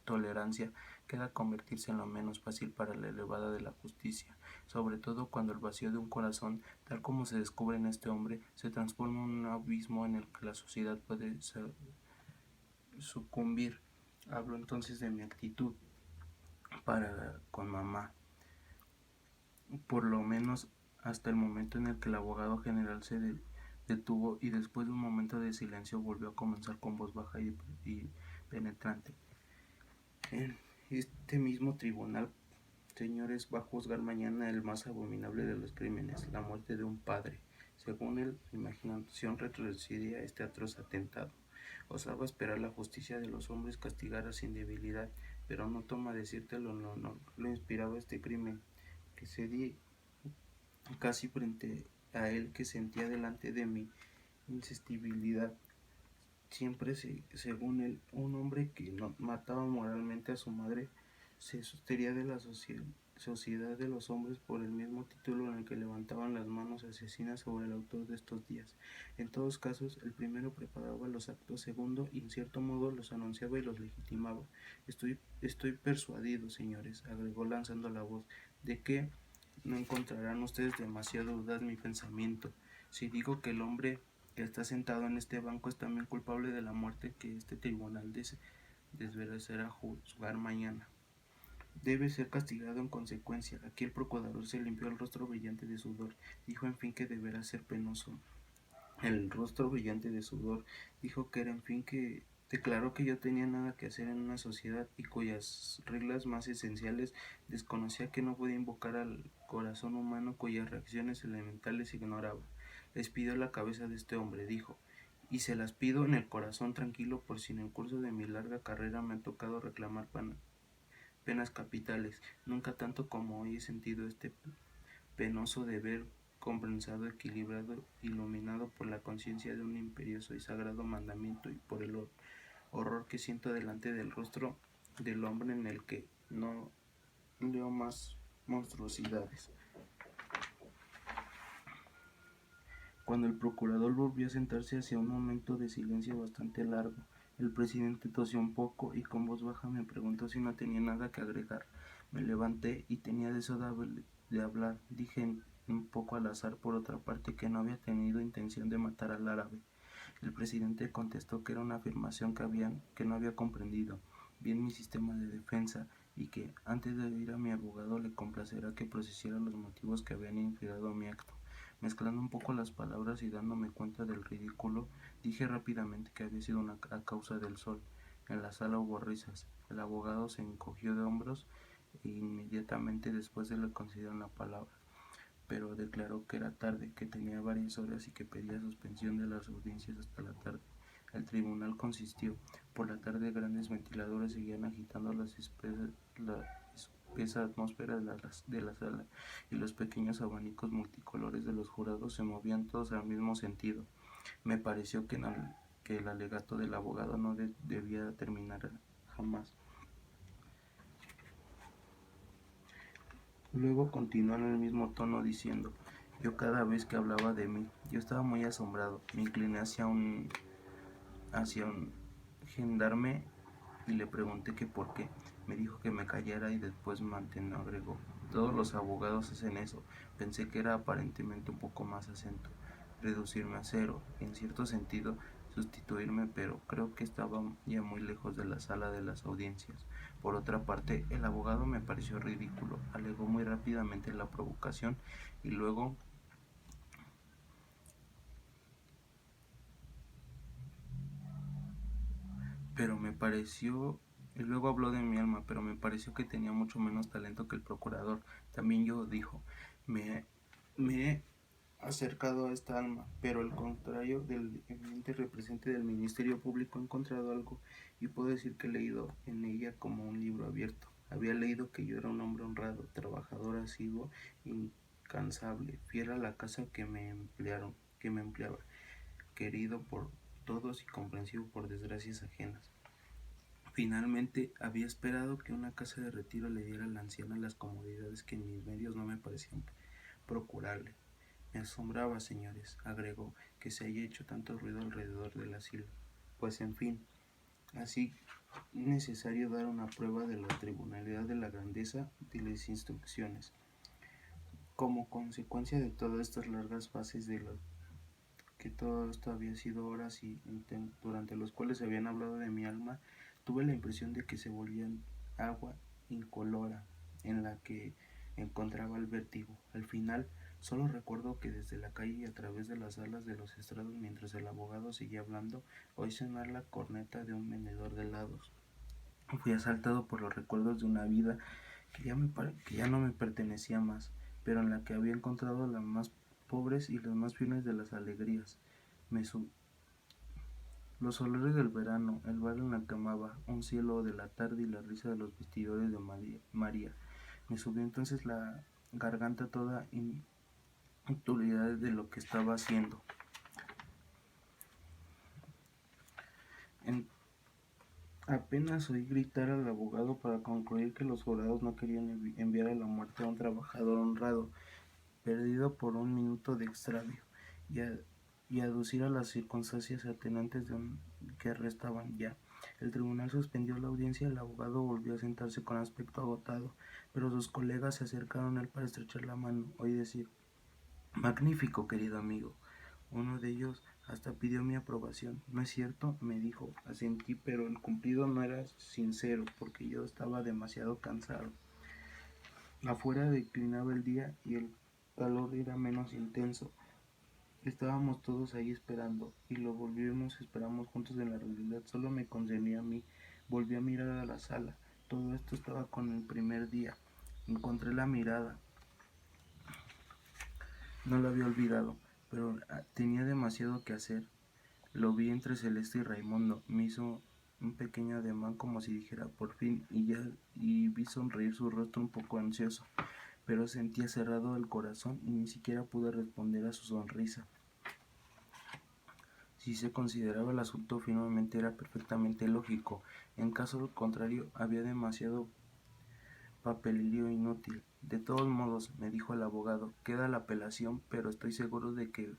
A: tolerancia queda convertirse en lo menos fácil para la elevada de la justicia, sobre todo cuando el vacío de un corazón, tal como se descubre en este hombre, se transforma en un abismo en el que la sociedad puede sucumbir. Hablo entonces de mi actitud para con mamá, por lo menos hasta el momento en el que el abogado general se detuvo y después de un momento de silencio volvió a comenzar con voz baja y penetrante. En este mismo tribunal, señores, va a juzgar mañana el más abominable de los crímenes, la muerte de un padre. Según él, la imaginación retrocedía a este atroz atentado. Osaba esperar la justicia de los hombres castigara sin debilidad, pero no toma decírtelo, no lo inspiraba este crimen, que cedí casi frente a él, que sentía delante de mi insistibilidad. Siempre, según él, un hombre que no mataba moralmente a su madre se sostería de la sociedad de los hombres por el mismo título en el que levantaban las manos asesinas sobre el autor de estos días. En todos casos, el primero preparaba los actos, segundo, y en cierto modo los anunciaba y los legitimaba. Estoy persuadido, señores, agregó lanzando la voz, de que no encontrarán ustedes demasiado audaz mi pensamiento si digo que el hombre que está sentado en este banco es también culpable de la muerte que este tribunal desvelará juzgar mañana. Debe ser castigado en consecuencia. Aquí el procurador se limpió el rostro brillante de sudor. Dijo en fin que deberá ser penoso. El rostro brillante de sudor dijo que era en fin que declaró que yo tenía nada que hacer en una sociedad y cuyas reglas más esenciales desconocía, que no podía invocar al corazón humano cuyas reacciones elementales ignoraba. Les pido la cabeza de este hombre, dijo, y se las pido en el corazón tranquilo por si en el curso de mi larga carrera me ha tocado reclamar penas capitales. Nunca tanto como hoy he sentido este penoso deber compensado, equilibrado, iluminado por la conciencia de un imperioso y sagrado mandamiento y por el horror que siento delante del rostro del hombre en el que no leo más monstruosidades. Cuando el procurador volvió a sentarse hacia un momento de silencio bastante largo, el presidente tosió un poco y con voz baja me preguntó si no tenía nada que agregar. Me levanté y tenía deseo de hablar. Dije un poco al azar, por otra parte, que no había tenido intención de matar al árabe. El presidente contestó que era una afirmación que no había comprendido bien mi sistema de defensa y que, antes de ir a mi abogado, le complacerá que procesara los motivos que habían inspirado mi acto. Mezclando un poco las palabras y dándome cuenta del ridículo, dije rápidamente que había sido a causa del sol. En la sala hubo risas. El abogado se encogió de hombros e inmediatamente después se le concedieron la palabra, pero declaró que era tarde, que tenía varias horas y que pedía suspensión de las audiencias hasta la tarde. El tribunal consistió. Por la tarde grandes ventiladores seguían agitando la espesa atmósfera de la sala y los pequeños abanicos multicolores de los jurados se movían todos al mismo sentido. Me pareció que el alegato del abogado no debía terminar jamás. Luego continuó en el mismo tono diciendo: yo cada vez que hablaba de mí, yo estaba muy asombrado. Me incliné hacia un gendarme y le pregunté que por qué. Me dijo que me callara y después agregó: todos los abogados hacen eso. Pensé que era aparentemente un poco más acento, reducirme a cero, en cierto sentido sustituirme, pero creo que estaba ya muy lejos de la sala de las audiencias. Por otra parte, el abogado me pareció ridículo, alegó muy rápidamente la provocación y luego habló de mi alma, pero me pareció que tenía mucho menos talento que el procurador. También yo, dijo, me he acercado a esta alma, pero al contrario del eminente representante del Ministerio Público he encontrado algo y puedo decir que he leído en ella como un libro abierto. Había leído que yo era un hombre honrado, trabajador asiduo, incansable, fiel a la casa que me empleaba, querido por todos y comprensivo por desgracias ajenas. Finalmente, había esperado que una casa de retiro le diera a la anciana las comodidades que en mis medios no me parecían procurarle. Me asombraba, señores, agregó, que se haya hecho tanto ruido alrededor del asilo. Pues en fin, así necesario dar una prueba de la tribunalidad de la grandeza de las instrucciones. Como consecuencia de todas estas largas fases de lo que todo esto había sido horas y durante los cuales se habían hablado de mi alma, tuve la impresión de que se volvían agua incolora en la que encontraba el vértigo. Al final Solo recuerdo que desde la calle y a través de las salas de los estrados, mientras el abogado seguía hablando, oí sonar la corneta de un vendedor de helados. Fui asaltado por los recuerdos de una vida que ya no me pertenecía más, pero en la que había encontrado las más pobres y las más finas de las alegrías. Me su Los olores del verano, el bar en la que amaba, un cielo de la tarde y la risa de los vestidores de María. Me subió entonces la garganta toda intuitiva de lo que estaba haciendo. En- Apenas oí gritar al abogado para concluir que los jurados no querían enviar a la muerte a un trabajador honrado, perdido por un minuto de extravío, y, y aducir a las circunstancias atenuantes que restaban ya. El tribunal suspendió la audiencia y el abogado volvió a sentarse con aspecto agotado, pero sus colegas se acercaron a él para estrechar la mano. Oí decir: «Magnífico, querido amigo». Uno de ellos hasta pidió mi aprobación. «No es cierto», me dijo. Asentí, pero el cumplido no era sincero, porque yo estaba demasiado cansado. Afuera declinaba el día y el calor era menos intenso. Estábamos todos ahí esperando, y lo esperamos juntos en la realidad. Solo me concernía a mí. Volví a mirar a la sala. Todo esto estaba con el primer día. Encontré la mirada. No lo había olvidado, pero tenía demasiado que hacer. Lo vi entre Celeste y Raimundo. Me hizo un pequeño ademán como si dijera por fin, y vi sonreír su rostro un poco ansioso, pero sentía cerrado el corazón y ni siquiera pude responder a su sonrisa. Si se consideraba el asunto firmemente, era perfectamente lógico. En caso contrario, había demasiado papelerío inútil. De todos modos, me dijo el abogado, queda la apelación, pero estoy seguro de que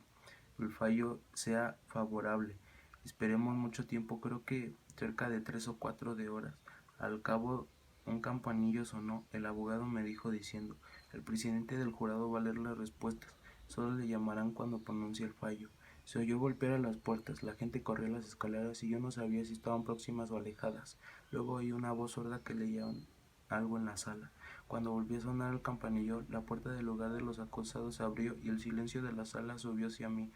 A: el fallo sea favorable. Esperemos mucho tiempo, creo que cerca de 3 o 4 horas. Al cabo, un campanillo sonó. El abogado me dijo diciendo: «El presidente del jurado va a leer las respuestas. Solo le llamarán cuando pronuncie el fallo». Se oyó golpear a las puertas, la gente corría las escaleras y yo no sabía si estaban próximas o alejadas. Luego oí una voz sorda que leía algo en la sala. Cuando volvió a sonar el campanillo, la puerta del lugar de los acusados se abrió y el silencio de la sala subió hacia mí.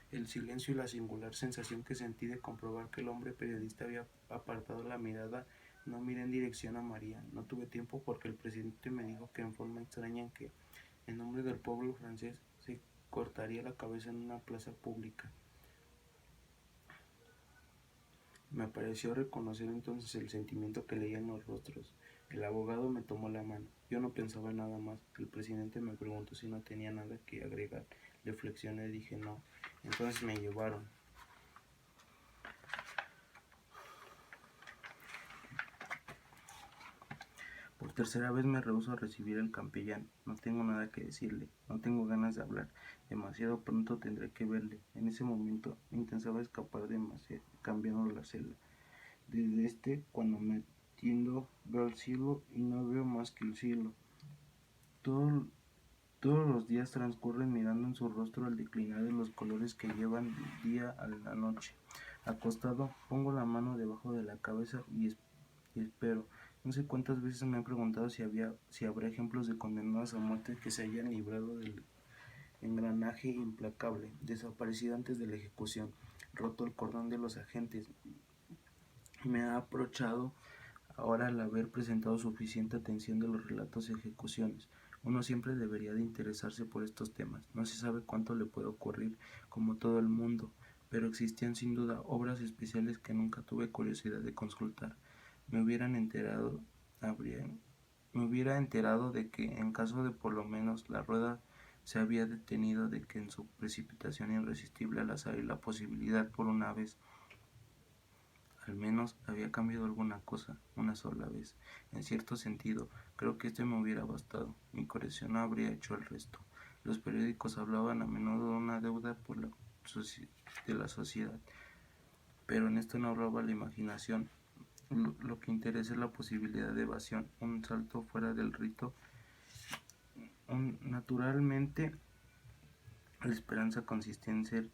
A: El silencio y la singular sensación que sentí de comprobar que el hombre periodista había apartado la mirada. No miré en dirección a María. No tuve tiempo porque el presidente me dijo que en forma extraña que, en nombre del pueblo francés, se cortaría la cabeza en una plaza pública. Me pareció reconocer entonces el sentimiento que leía en los rostros. El abogado me tomó la mano. Yo no pensaba en nada más. El presidente me preguntó si no tenía nada que agregar. Reflexioné y dije no. Entonces me llevaron. Por tercera vez me rehúso a recibir el capellán. No tengo nada que decirle. No tengo ganas de hablar. Demasiado pronto tendré que verle. En ese momento intentaba escapar cambiando la celda. Desde cuando me tiendo, veo el cielo y no veo más que el cielo. Todo, Todos los días transcurren mirando en su rostro el declinar de los colores que llevan del día a la noche. Acostado, pongo la mano debajo de la cabeza y espero. No sé cuántas veces me han preguntado si habrá ejemplos de condenados a muerte que se hayan librado del engranaje implacable, desaparecido antes de la ejecución, roto el cordón de los agentes. Me ha aprochado ahora al haber prestado suficiente atención de los relatos de ejecuciones. Uno siempre debería de interesarse por estos temas. No se sabe cuánto le puede ocurrir, como todo el mundo, pero existían sin duda obras especiales que nunca tuve curiosidad de consultar. Me hubieran enterado, me hubiera enterado de que, en caso de por lo menos la rueda se había detenido, de que en su precipitación irresistible al azar y la posibilidad por una vez al menos había cambiado alguna cosa, una sola vez. En cierto sentido, creo que esto me hubiera bastado. Mi corazón no habría hecho el resto. Los periódicos hablaban a menudo de una deuda de la sociedad, pero en esto no hablaba la imaginación. Lo que interesa es la posibilidad de evasión, un salto fuera del rito. Naturalmente, la esperanza consistía en ser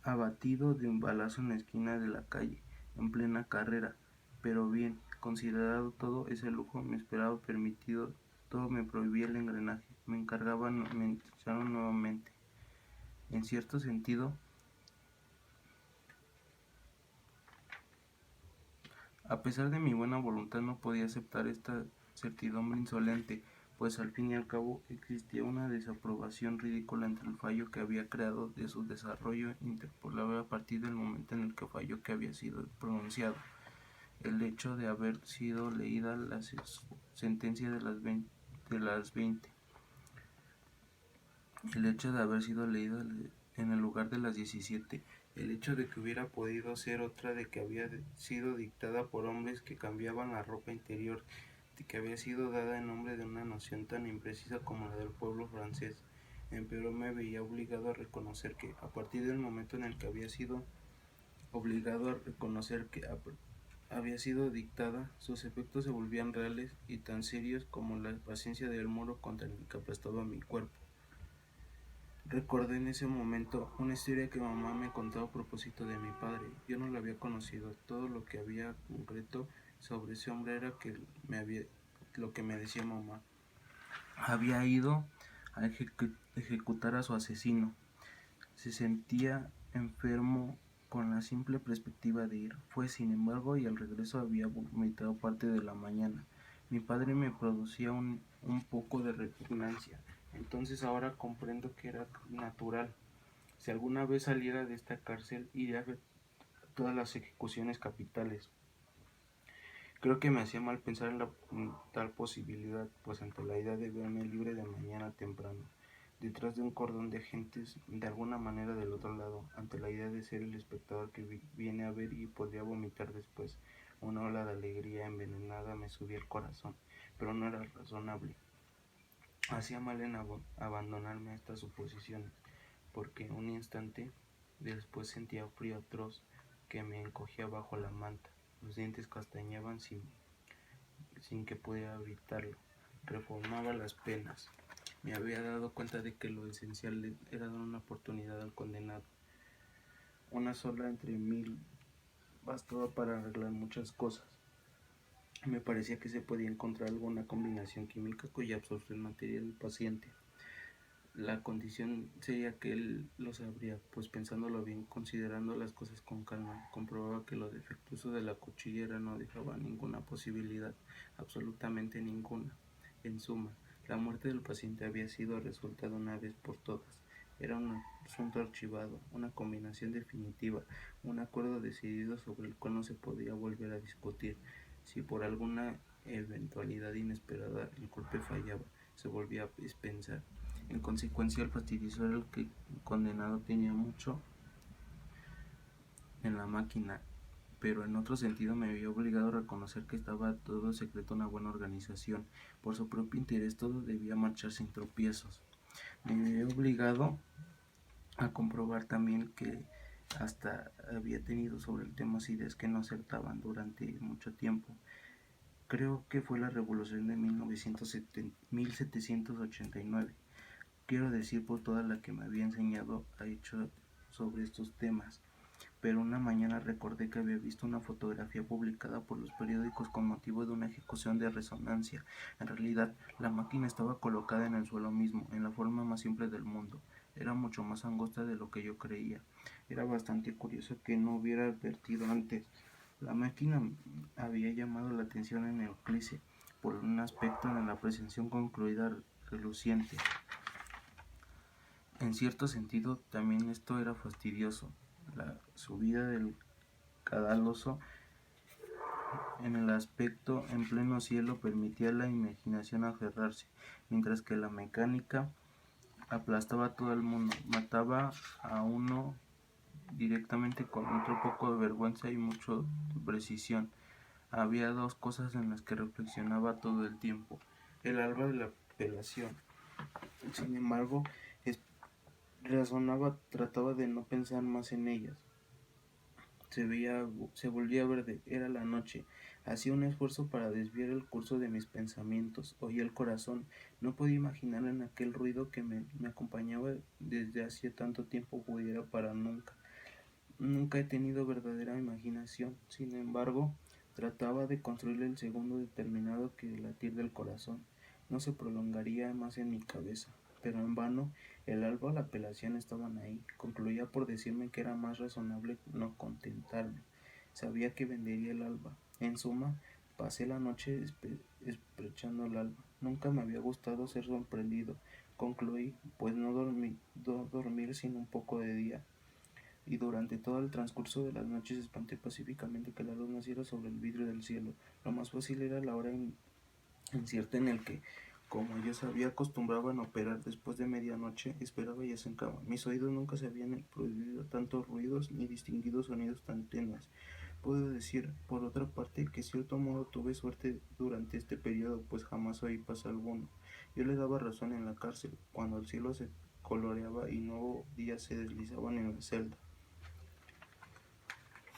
A: abatido de un balazo en la esquina de la calle, en plena carrera. Pero bien, considerado todo ese lujo, me esperaba permitido, todo me prohibía el engranaje. me engancharon nuevamente. En cierto sentido, a pesar de mi buena voluntad, no podía aceptar esta certidumbre insolente, pues al fin y al cabo existía una desaprobación ridícula entre el fallo que había creado de su desarrollo interpolable a partir del momento en el que falló que había sido pronunciado. El hecho de haber sido leída la sentencia de las 20, el hecho de haber sido leída en el lugar de las 17, el hecho de que hubiera podido ser otra, de que había sido dictada por hombres que cambiaban la ropa interior, de que había sido dada en nombre de una nación tan imprecisa como la del pueblo francés. Pero me veía obligado a reconocer que, a partir del momento en el que había sido obligado a reconocer que había sido dictada, sus efectos se volvían reales y tan serios como la paciencia del muro contra el que aplastaba mi cuerpo. Recordé en ese momento una historia que mamá me contó a propósito de mi padre. Yo no lo había conocido. Todo lo que había concreto sobre ese hombre era lo que me decía mamá. Había ido a ejecutar a su asesino. Se sentía enfermo con la simple perspectiva de ir. Fue, sin embargo, y al regreso había vomitado parte de la mañana. Mi padre me producía un poco de repugnancia. Entonces ahora comprendo que era natural. Si alguna vez saliera de esta cárcel, iría a ver todas las ejecuciones capitales. Creo que me hacía mal pensar en tal posibilidad, pues ante la idea de verme libre de mañana temprano, detrás de un cordón de gentes, de alguna manera del otro lado, ante la idea de ser el espectador que viene a ver y podría vomitar después, una ola de alegría envenenada me subía al corazón, pero no era razonable. Hacía mal en abandonarme a estas suposiciones, porque un instante después sentía un frío atroz que me encogía bajo la manta. Los dientes castañaban sin que pudiera evitarlo. Reformaba las penas. Me había dado cuenta de que lo esencial era dar una oportunidad al condenado. Una sola entre mil bastaba para arreglar muchas cosas. Me parecía que se podía encontrar alguna combinación química cuya absorción mataría al paciente. La condición sería que él lo sabría, pues pensándolo bien, considerando las cosas con calma, comprobaba que lo defectuoso de la cuchillera no dejaba ninguna posibilidad, absolutamente ninguna. En suma, la muerte del paciente había sido resuelta de una vez por todas. Era un asunto archivado, una combinación definitiva, un acuerdo decidido sobre el cual no se podía volver a discutir. Si por alguna eventualidad inesperada el golpe fallaba, se volvía a pensar. En consecuencia, el fastidioso era el que el condenado tenía mucho en la máquina, pero en otro sentido me había obligado a reconocer que estaba todo secreto una buena organización. Por su propio interés todo debía marchar sin tropiezos. Me había obligado a comprobar también que hasta había tenido sobre el tema ideas que no acertaban durante mucho tiempo. Creo que fue la revolución de 1789. Quiero decir por toda la que me había enseñado a hecho sobre estos temas, pero una mañana recordé que había visto una fotografía publicada por los periódicos con motivo de una ejecución de resonancia. En realidad, la máquina estaba colocada en el suelo mismo, en la forma más simple del mundo. Era mucho más angosta de lo que yo creía. Era bastante curioso que no hubiera advertido antes. La máquina había llamado la atención en el Euclides por un aspecto en la pretensión concluida reluciente. En cierto sentido, también esto era fastidioso. La subida del cadalso en el aspecto en pleno cielo permitía a la imaginación aferrarse, mientras que la mecánica aplastaba a todo el mundo, mataba a uno directamente con otro poco de vergüenza y mucha precisión. Había dos cosas en las que reflexionaba todo el tiempo: el alba de la apelación. Sin embargo, trataba de no pensar más en ellas. Se volvía verde, era la noche. Hacía un esfuerzo para desviar el curso de mis pensamientos. Oía el corazón. No podía imaginar en aquel ruido que me acompañaba desde hacía tanto tiempo pudiera parar nunca. Nunca he tenido verdadera imaginación. Sin embargo, trataba de construir el segundo determinado que el latir del corazón. no se prolongaría más en mi cabeza. Pero en vano, el alba o la apelación estaban ahí. Concluía por decirme que era más razonable no contentarme. Sabía que vendería el alba. En suma, pasé la noche esprechando el alba. Nunca me había gustado ser sorprendido. Concluí, pues no dormir sin un poco de día. Y durante todo el transcurso de las noches espanté pacíficamente que la luz naciera sobre el vidrio del cielo. Lo más fácil era la hora incierta en el que, como yo sabía, acostumbraban a operar después de medianoche, esperaba ya en cama. Mis oídos nunca se habían prohibido tantos ruidos ni distinguido sonidos tan tenues. Puedo decir, por otra parte, que cierto modo tuve suerte durante este periodo, pues jamás oí paso alguno. Yo le daba razón en la cárcel, cuando el cielo se coloreaba y nuevos días se deslizaban en la celda.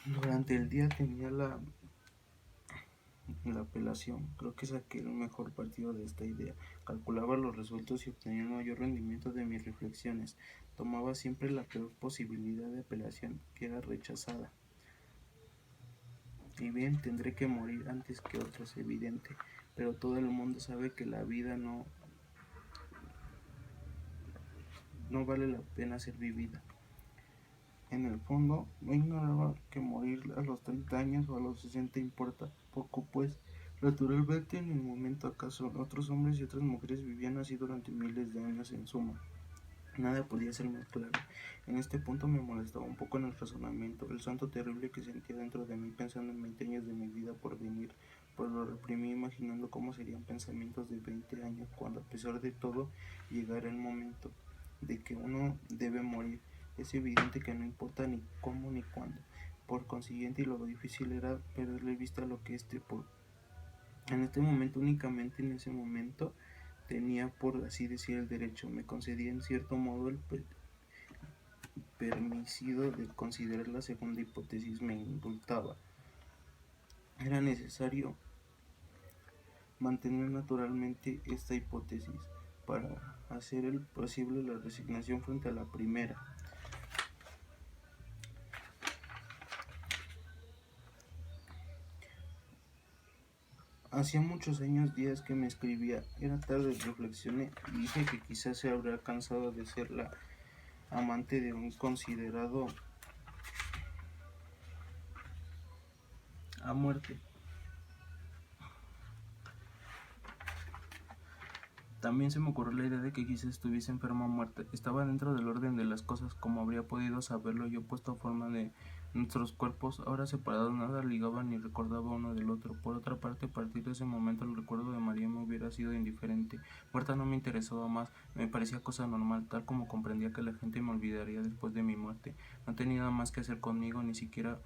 A: Durante el día tenía la apelación. Creo que saqué el mejor partido de esta idea. Calculaba los resultados y obtenía el mayor rendimiento de mis reflexiones. Tomaba siempre la peor posibilidad de apelación, que era rechazada. Y bien, tendré que morir antes que otros, evidente, pero todo el mundo sabe que la vida no vale la pena ser vivida. En el fondo, no ignoraba que morir a los 30 años o a los 60 importa poco, pues naturalmente en el momento acaso otros hombres y otras mujeres vivían así durante miles de años en suma. Nada podía ser más claro. En este punto me molestaba un poco en el razonamiento, el santo terrible que sentía dentro de mí pensando en 20 años de mi vida por venir, pues lo reprimí imaginando cómo serían pensamientos de 20 años cuando a pesar de todo llegara el momento de que uno debe morir. Es evidente que no importa ni cómo ni cuándo. Por consiguiente, lo difícil era perderle vista a lo que en este momento, únicamente en ese momento, tenía, por así decir, el derecho. Me concedía en cierto modo el permisido de considerar la segunda hipótesis. Me indultaba. Era necesario mantener naturalmente esta hipótesis para hacer posible la resignación frente a la primera. Hacía muchos días que me escribía. Era tarde, reflexioné y dije que quizás se habrá cansado de ser la amante de un considerado a muerte. También se me ocurrió la idea de que quizás estuviese enferma o muerta. Estaba dentro del orden de las cosas, como habría podido saberlo yo, puesto a forma de nuestros cuerpos, ahora separados, nada ligaban ni recordaba uno del otro. Por otra parte, a partir de ese momento el recuerdo de María me hubiera sido indiferente. Muerta no me interesaba más, me parecía cosa normal, tal como comprendía que la gente me olvidaría después de mi muerte. No tenía nada más que hacer conmigo, ni siquiera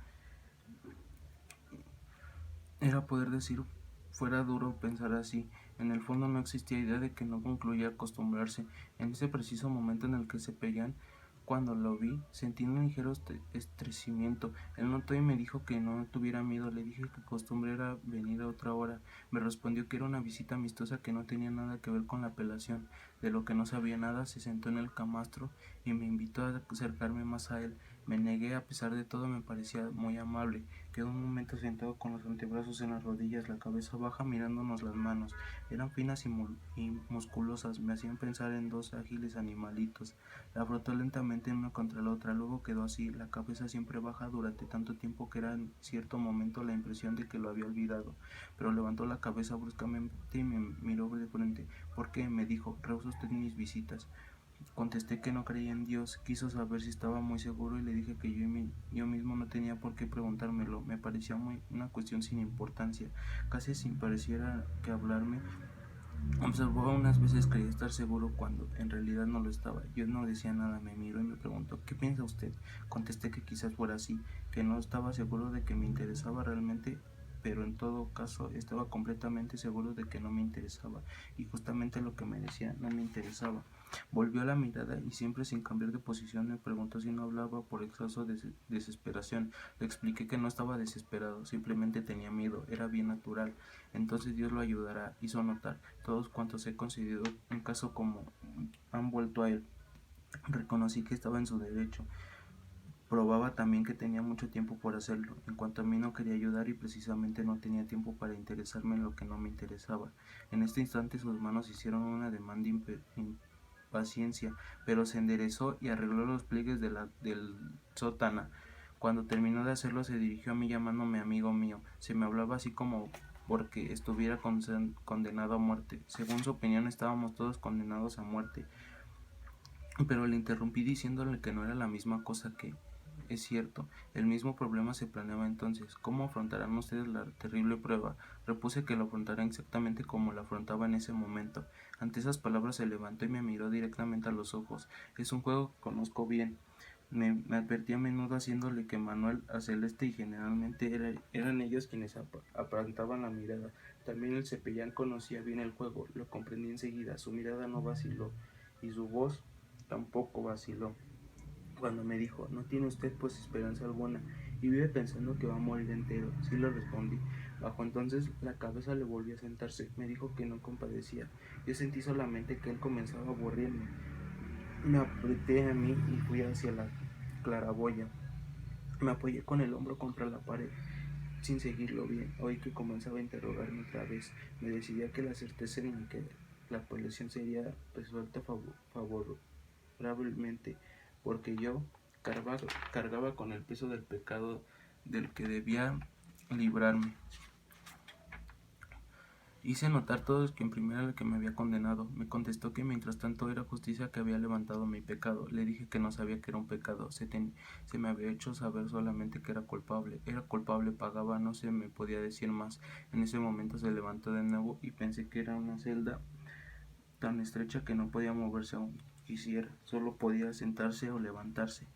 A: era poder decir. Fuera duro pensar así. En el fondo no existía idea de que no concluía acostumbrarse. En ese preciso momento en el que se pegan, cuando lo vi, sentí un ligero estrecimiento. Él notó y me dijo que no tuviera miedo. Le dije que costumbre era venir a otra hora. Me respondió que era una visita amistosa que no tenía nada que ver con la apelación. De lo que no sabía nada, se sentó en el camastro y me invitó a acercarme más a él. Me negué, a pesar de todo me parecía muy amable. Quedó un momento sentado con los antebrazos en las rodillas, la cabeza baja, mirándonos las manos. Eran finas y musculosas, me hacían pensar en dos ágiles animalitos. La frotó lentamente una contra la otra, luego quedó así, la cabeza siempre baja durante tanto tiempo que era en cierto momento la impresión de que lo había olvidado. Pero levantó la cabeza bruscamente y me miró de frente. ¿Por qué?, me dijo. ¿Rehúsa usted mis visitas? Contesté que no creía en Dios. Quiso saber si estaba muy seguro y le dije que yo mismo no tenía por qué preguntármelo. Me parecía una cuestión sin importancia, casi sin pareciera que hablarme. Observó unas veces creía estar seguro cuando en realidad no lo estaba. Yo no decía nada, me miró y me preguntó: ¿qué piensa usted? Contesté que quizás fuera así, que no estaba seguro de que me interesaba realmente, pero en todo caso estaba completamente seguro de que no me interesaba, y justamente lo que me decía no me interesaba. Volvió la mirada y siempre sin cambiar de posición me preguntó si no hablaba por exceso de desesperación. Le expliqué que no estaba desesperado, simplemente tenía miedo, era bien natural. Entonces Dios lo ayudará, hizo notar. Todos cuantos he considerado un caso como han vuelto a él. Reconocí que estaba en su derecho. Probaba también que tenía mucho tiempo por hacerlo. En cuanto a mí, no quería ayudar y precisamente no tenía tiempo para interesarme en lo que no me interesaba. En este instante sus manos hicieron una demanda impaciencia, pero se enderezó y arregló los pliegues del sotana. Cuando terminó de hacerlo, se dirigió a mí llamándome amigo mío. Se me hablaba así como porque estuviera condenado a muerte. Según su opinión, estábamos todos condenados a muerte. Pero le interrumpí diciéndole que no era la misma cosa que... Es cierto, el mismo problema se planeaba entonces. ¿Cómo afrontarán ustedes la terrible prueba? Repuse que lo afrontarán exactamente como lo afrontaba en ese momento. Ante esas palabras se levantó y me miró directamente a los ojos. Es un juego que conozco bien. Me advertí a menudo haciéndole que Manuel a Celeste y generalmente eran ellos quienes aparentaban la mirada. También el Cepellán conocía bien el juego, lo comprendí enseguida. Su mirada no vaciló y su voz tampoco vaciló. Cuando me dijo, no tiene usted pues esperanza alguna y vive pensando que va a morir entero. Sí, le respondí. Bajo entonces la cabeza le volvió a sentarse. Me dijo que no compadecía. Yo sentí solamente que él comenzaba a aburrirme. Me apreté a mí y fui hacia la claraboya. Me apoyé con el hombro contra la pared sin seguirlo bien. Oí que comenzaba a interrogarme otra vez. Me decidía que la certeza en que la apelación sería resuelta favorablemente, porque yo cargaba con el peso del pecado del que debía librarme. Hice notar todos que en primera el que me había condenado. Me contestó que mientras tanto era justicia que había levantado mi pecado. Le dije que no sabía que era un pecado. Se me había hecho saber solamente que era culpable. Era culpable, pagaba, no se me podía decir más. En ese momento se levantó de nuevo y pensé que era una celda tan estrecha que no podía moverse aún quisiera. Solo podía sentarse o levantarse.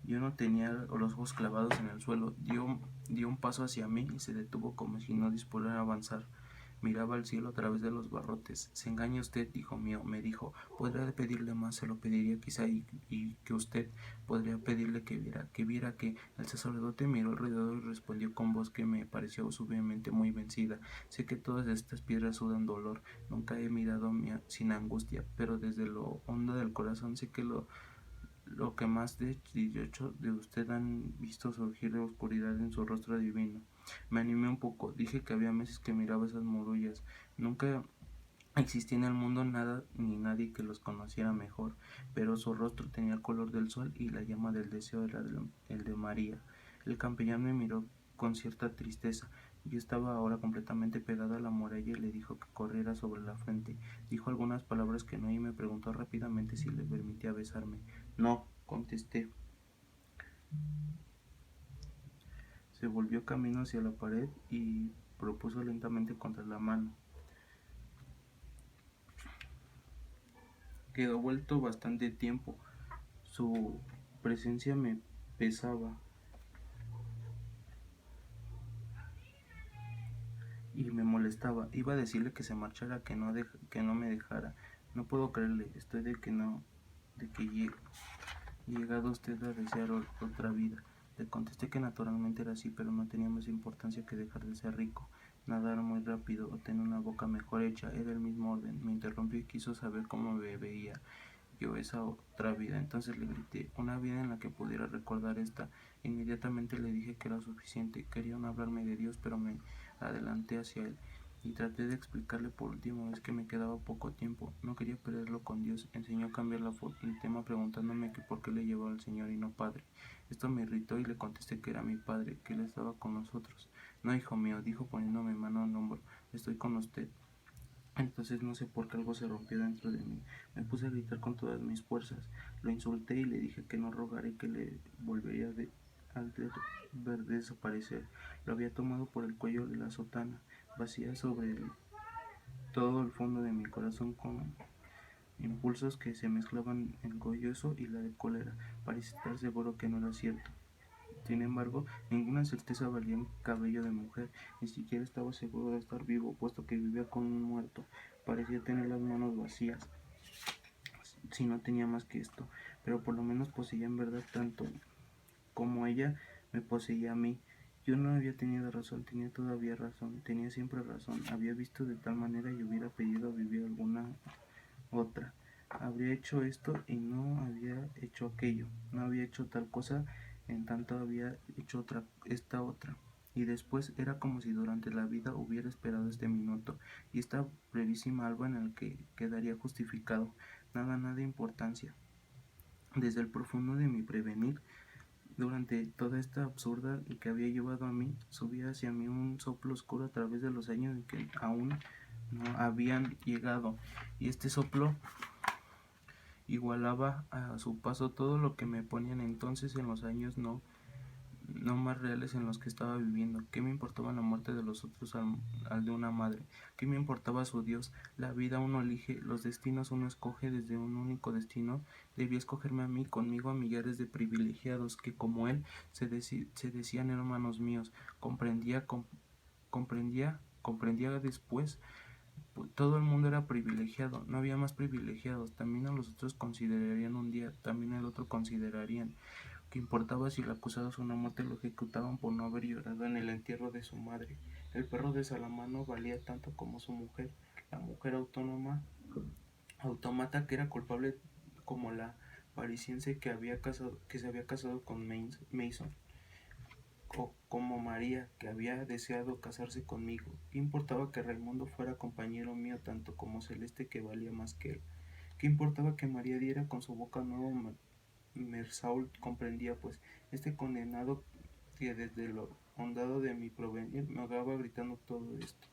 A: Yo no tenía los ojos clavados en el suelo. Dio un paso hacia mí y se detuvo como si no dispudiera avanzar. Miraba al cielo a través de los barrotes. Se engaña usted, hijo mío, me dijo. Podría pedirle más, se lo pediría quizá y que usted podría pedirle que viera que el sacerdote miró alrededor y respondió con voz que me pareció suavemente muy vencida. Sé que todas estas piedras sudan dolor. Nunca he mirado sin angustia, pero desde lo hondo del corazón sé que lo que más de 18 de usted han visto surgir de oscuridad en su rostro divino. Me animé un poco, dije que había meses que miraba esas murallas. Nunca existía en el mundo nada ni nadie que los conociera mejor, pero su rostro tenía el color del sol y la llama del deseo era el de María. El capellán me miró con cierta tristeza. Yo estaba ahora completamente pegado a la muralla y le dijo que corriera sobre la frente. Dijo algunas palabras que no y me preguntó rápidamente si le permitía besarme. No, contesté. Se volvió camino hacia la pared y propuso lentamente contra la mano. Quedó vuelto bastante tiempo. Su presencia me pesaba y me molestaba. Iba a decirle que se marchara, que no me dejara. No puedo creerle, estoy de que llegado usted a desear otra vida. Le contesté que naturalmente era así, pero no tenía más importancia que dejar de ser rico, nadar muy rápido o tener una boca mejor hecha. Era el mismo orden. Me interrumpió y quiso saber cómo me veía yo esa otra vida. Entonces le grité, una vida en la que pudiera recordar esta. Inmediatamente le dije que era suficiente. Querían hablarme de Dios, pero me adelanté hacia él y traté de explicarle por última vez que me quedaba poco tiempo. No quería perderlo con Dios. Enseñó a cambiar el tema preguntándome que por qué le llevaba al Señor y no Padre. Esto me irritó y le contesté que era mi padre, que él estaba con nosotros. No, hijo mío, dijo poniéndome mano al hombro, estoy con usted. Entonces no sé por qué algo se rompió dentro de mí. Me puse a gritar con todas mis fuerzas. Lo insulté y le dije que no rogaré que le volvería al ver desaparecer. Lo había tomado por el cuello de la sotana, vacía sobre todo el fondo de mi corazón con impulsos que se mezclaban el goyoso y la de cólera. Parecía estar seguro que no era cierto. Sin embargo, ninguna certeza valía un cabello de mujer, ni siquiera estaba seguro de estar vivo, puesto que vivía con un muerto. Parecía tener las manos vacías, si no tenía más que esto, pero por lo menos poseía en verdad tanto como ella me poseía a mí. Yo no había tenido razón, tenía todavía razón, tenía siempre razón. Había visto de tal manera y hubiera pedido vivir alguna otra. Habría hecho esto y no había hecho aquello, no había hecho tal cosa en tanto había hecho esta otra. Y después era como si durante la vida hubiera esperado este minuto y esta brevísima alba en el que quedaría justificado. Nada de importancia. Desde el profundo de mi prevenir, durante toda esta absurda que había llevado a mí, subía hacia mí un soplo oscuro a través de los años en que aún no habían llegado, y este soplo igualaba a su paso todo lo que me ponían entonces en los años no más reales en los que estaba viviendo. ¿Qué me importaba la muerte de los otros al de una madre? ¿Qué me importaba su Dios? La vida uno elige, los destinos uno escoge desde un único destino. Debía escogerme a mí, conmigo a millares de privilegiados que como él se decían hermanos míos. Comprendía después. Todo el mundo era privilegiado, no había más privilegiados. También a los otros considerarían un día, también el otro considerarían. ¿Qué importaba si el acusado a una muerte lo ejecutaban por no haber llorado en el entierro de su madre? El perro de Salamano valía tanto como su mujer, la mujer autómata que era culpable como la parisiense que se había casado con Mason, o como María, que había deseado casarse conmigo. ¿Qué importaba que Raimundo fuera compañero mío tanto como Celeste, que valía más que él? ¿Qué importaba que María diera con su boca nuevo Mersault? Comprendía, pues, este condenado que desde lo hondado de mi provenir me ahogaba gritando todo esto.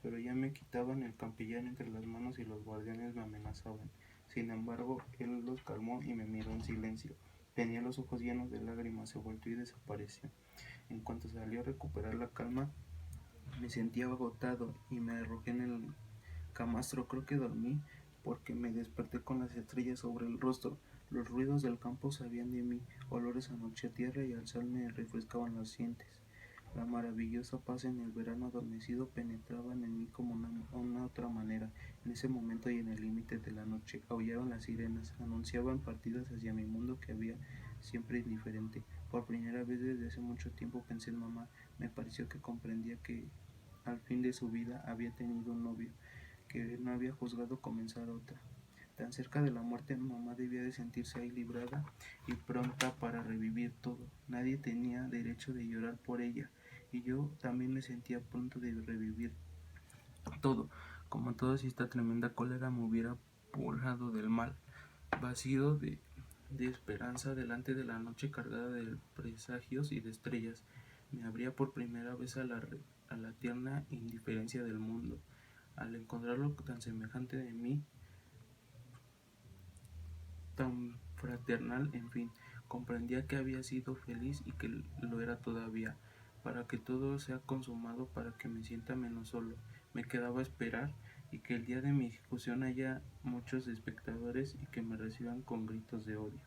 A: Pero ya me quitaban el campillán entre las manos y los guardianes me amenazaban. Sin embargo, él los calmó y me miró en silencio. Tenía los ojos llenos de lágrimas, se volvió y desapareció. En cuanto salió a recuperar la calma, me sentía agotado y me arrojé en el camastro. Creo que dormí porque me desperté con las estrellas sobre el rostro. Los ruidos del campo sabían de mí, olores a noche a tierra y al sol me refrescaban los dientes. La maravillosa paz en el verano adormecido penetraba en mí como una otra manera. En ese momento y en el límite de la noche aullaban las sirenas, anunciaban partidas hacia mi mundo que había siempre indiferente. Por primera vez desde hace mucho tiempo pensé en mamá. Me pareció que comprendía que al fin de su vida había tenido un novio, que no había juzgado comenzar otra. Tan cerca de la muerte, mamá debía de sentirse ahí librada y pronta para revivir todo. Nadie tenía derecho de llorar por ella, y yo también me sentía pronto de revivir todo. Como todo, si esta tremenda cólera me hubiera purgado del mal, vacío de esperanza delante de la noche cargada de presagios y de estrellas, me abría por primera vez a la tierna indiferencia del mundo. Al encontrarlo tan semejante de mí, tan fraternal, en fin, comprendía que había sido feliz y que lo era todavía. Para que todo sea consumado, para que me sienta menos solo, me quedaba esperar y que el día de mi ejecución haya muchos espectadores y que me reciban con gritos de odio.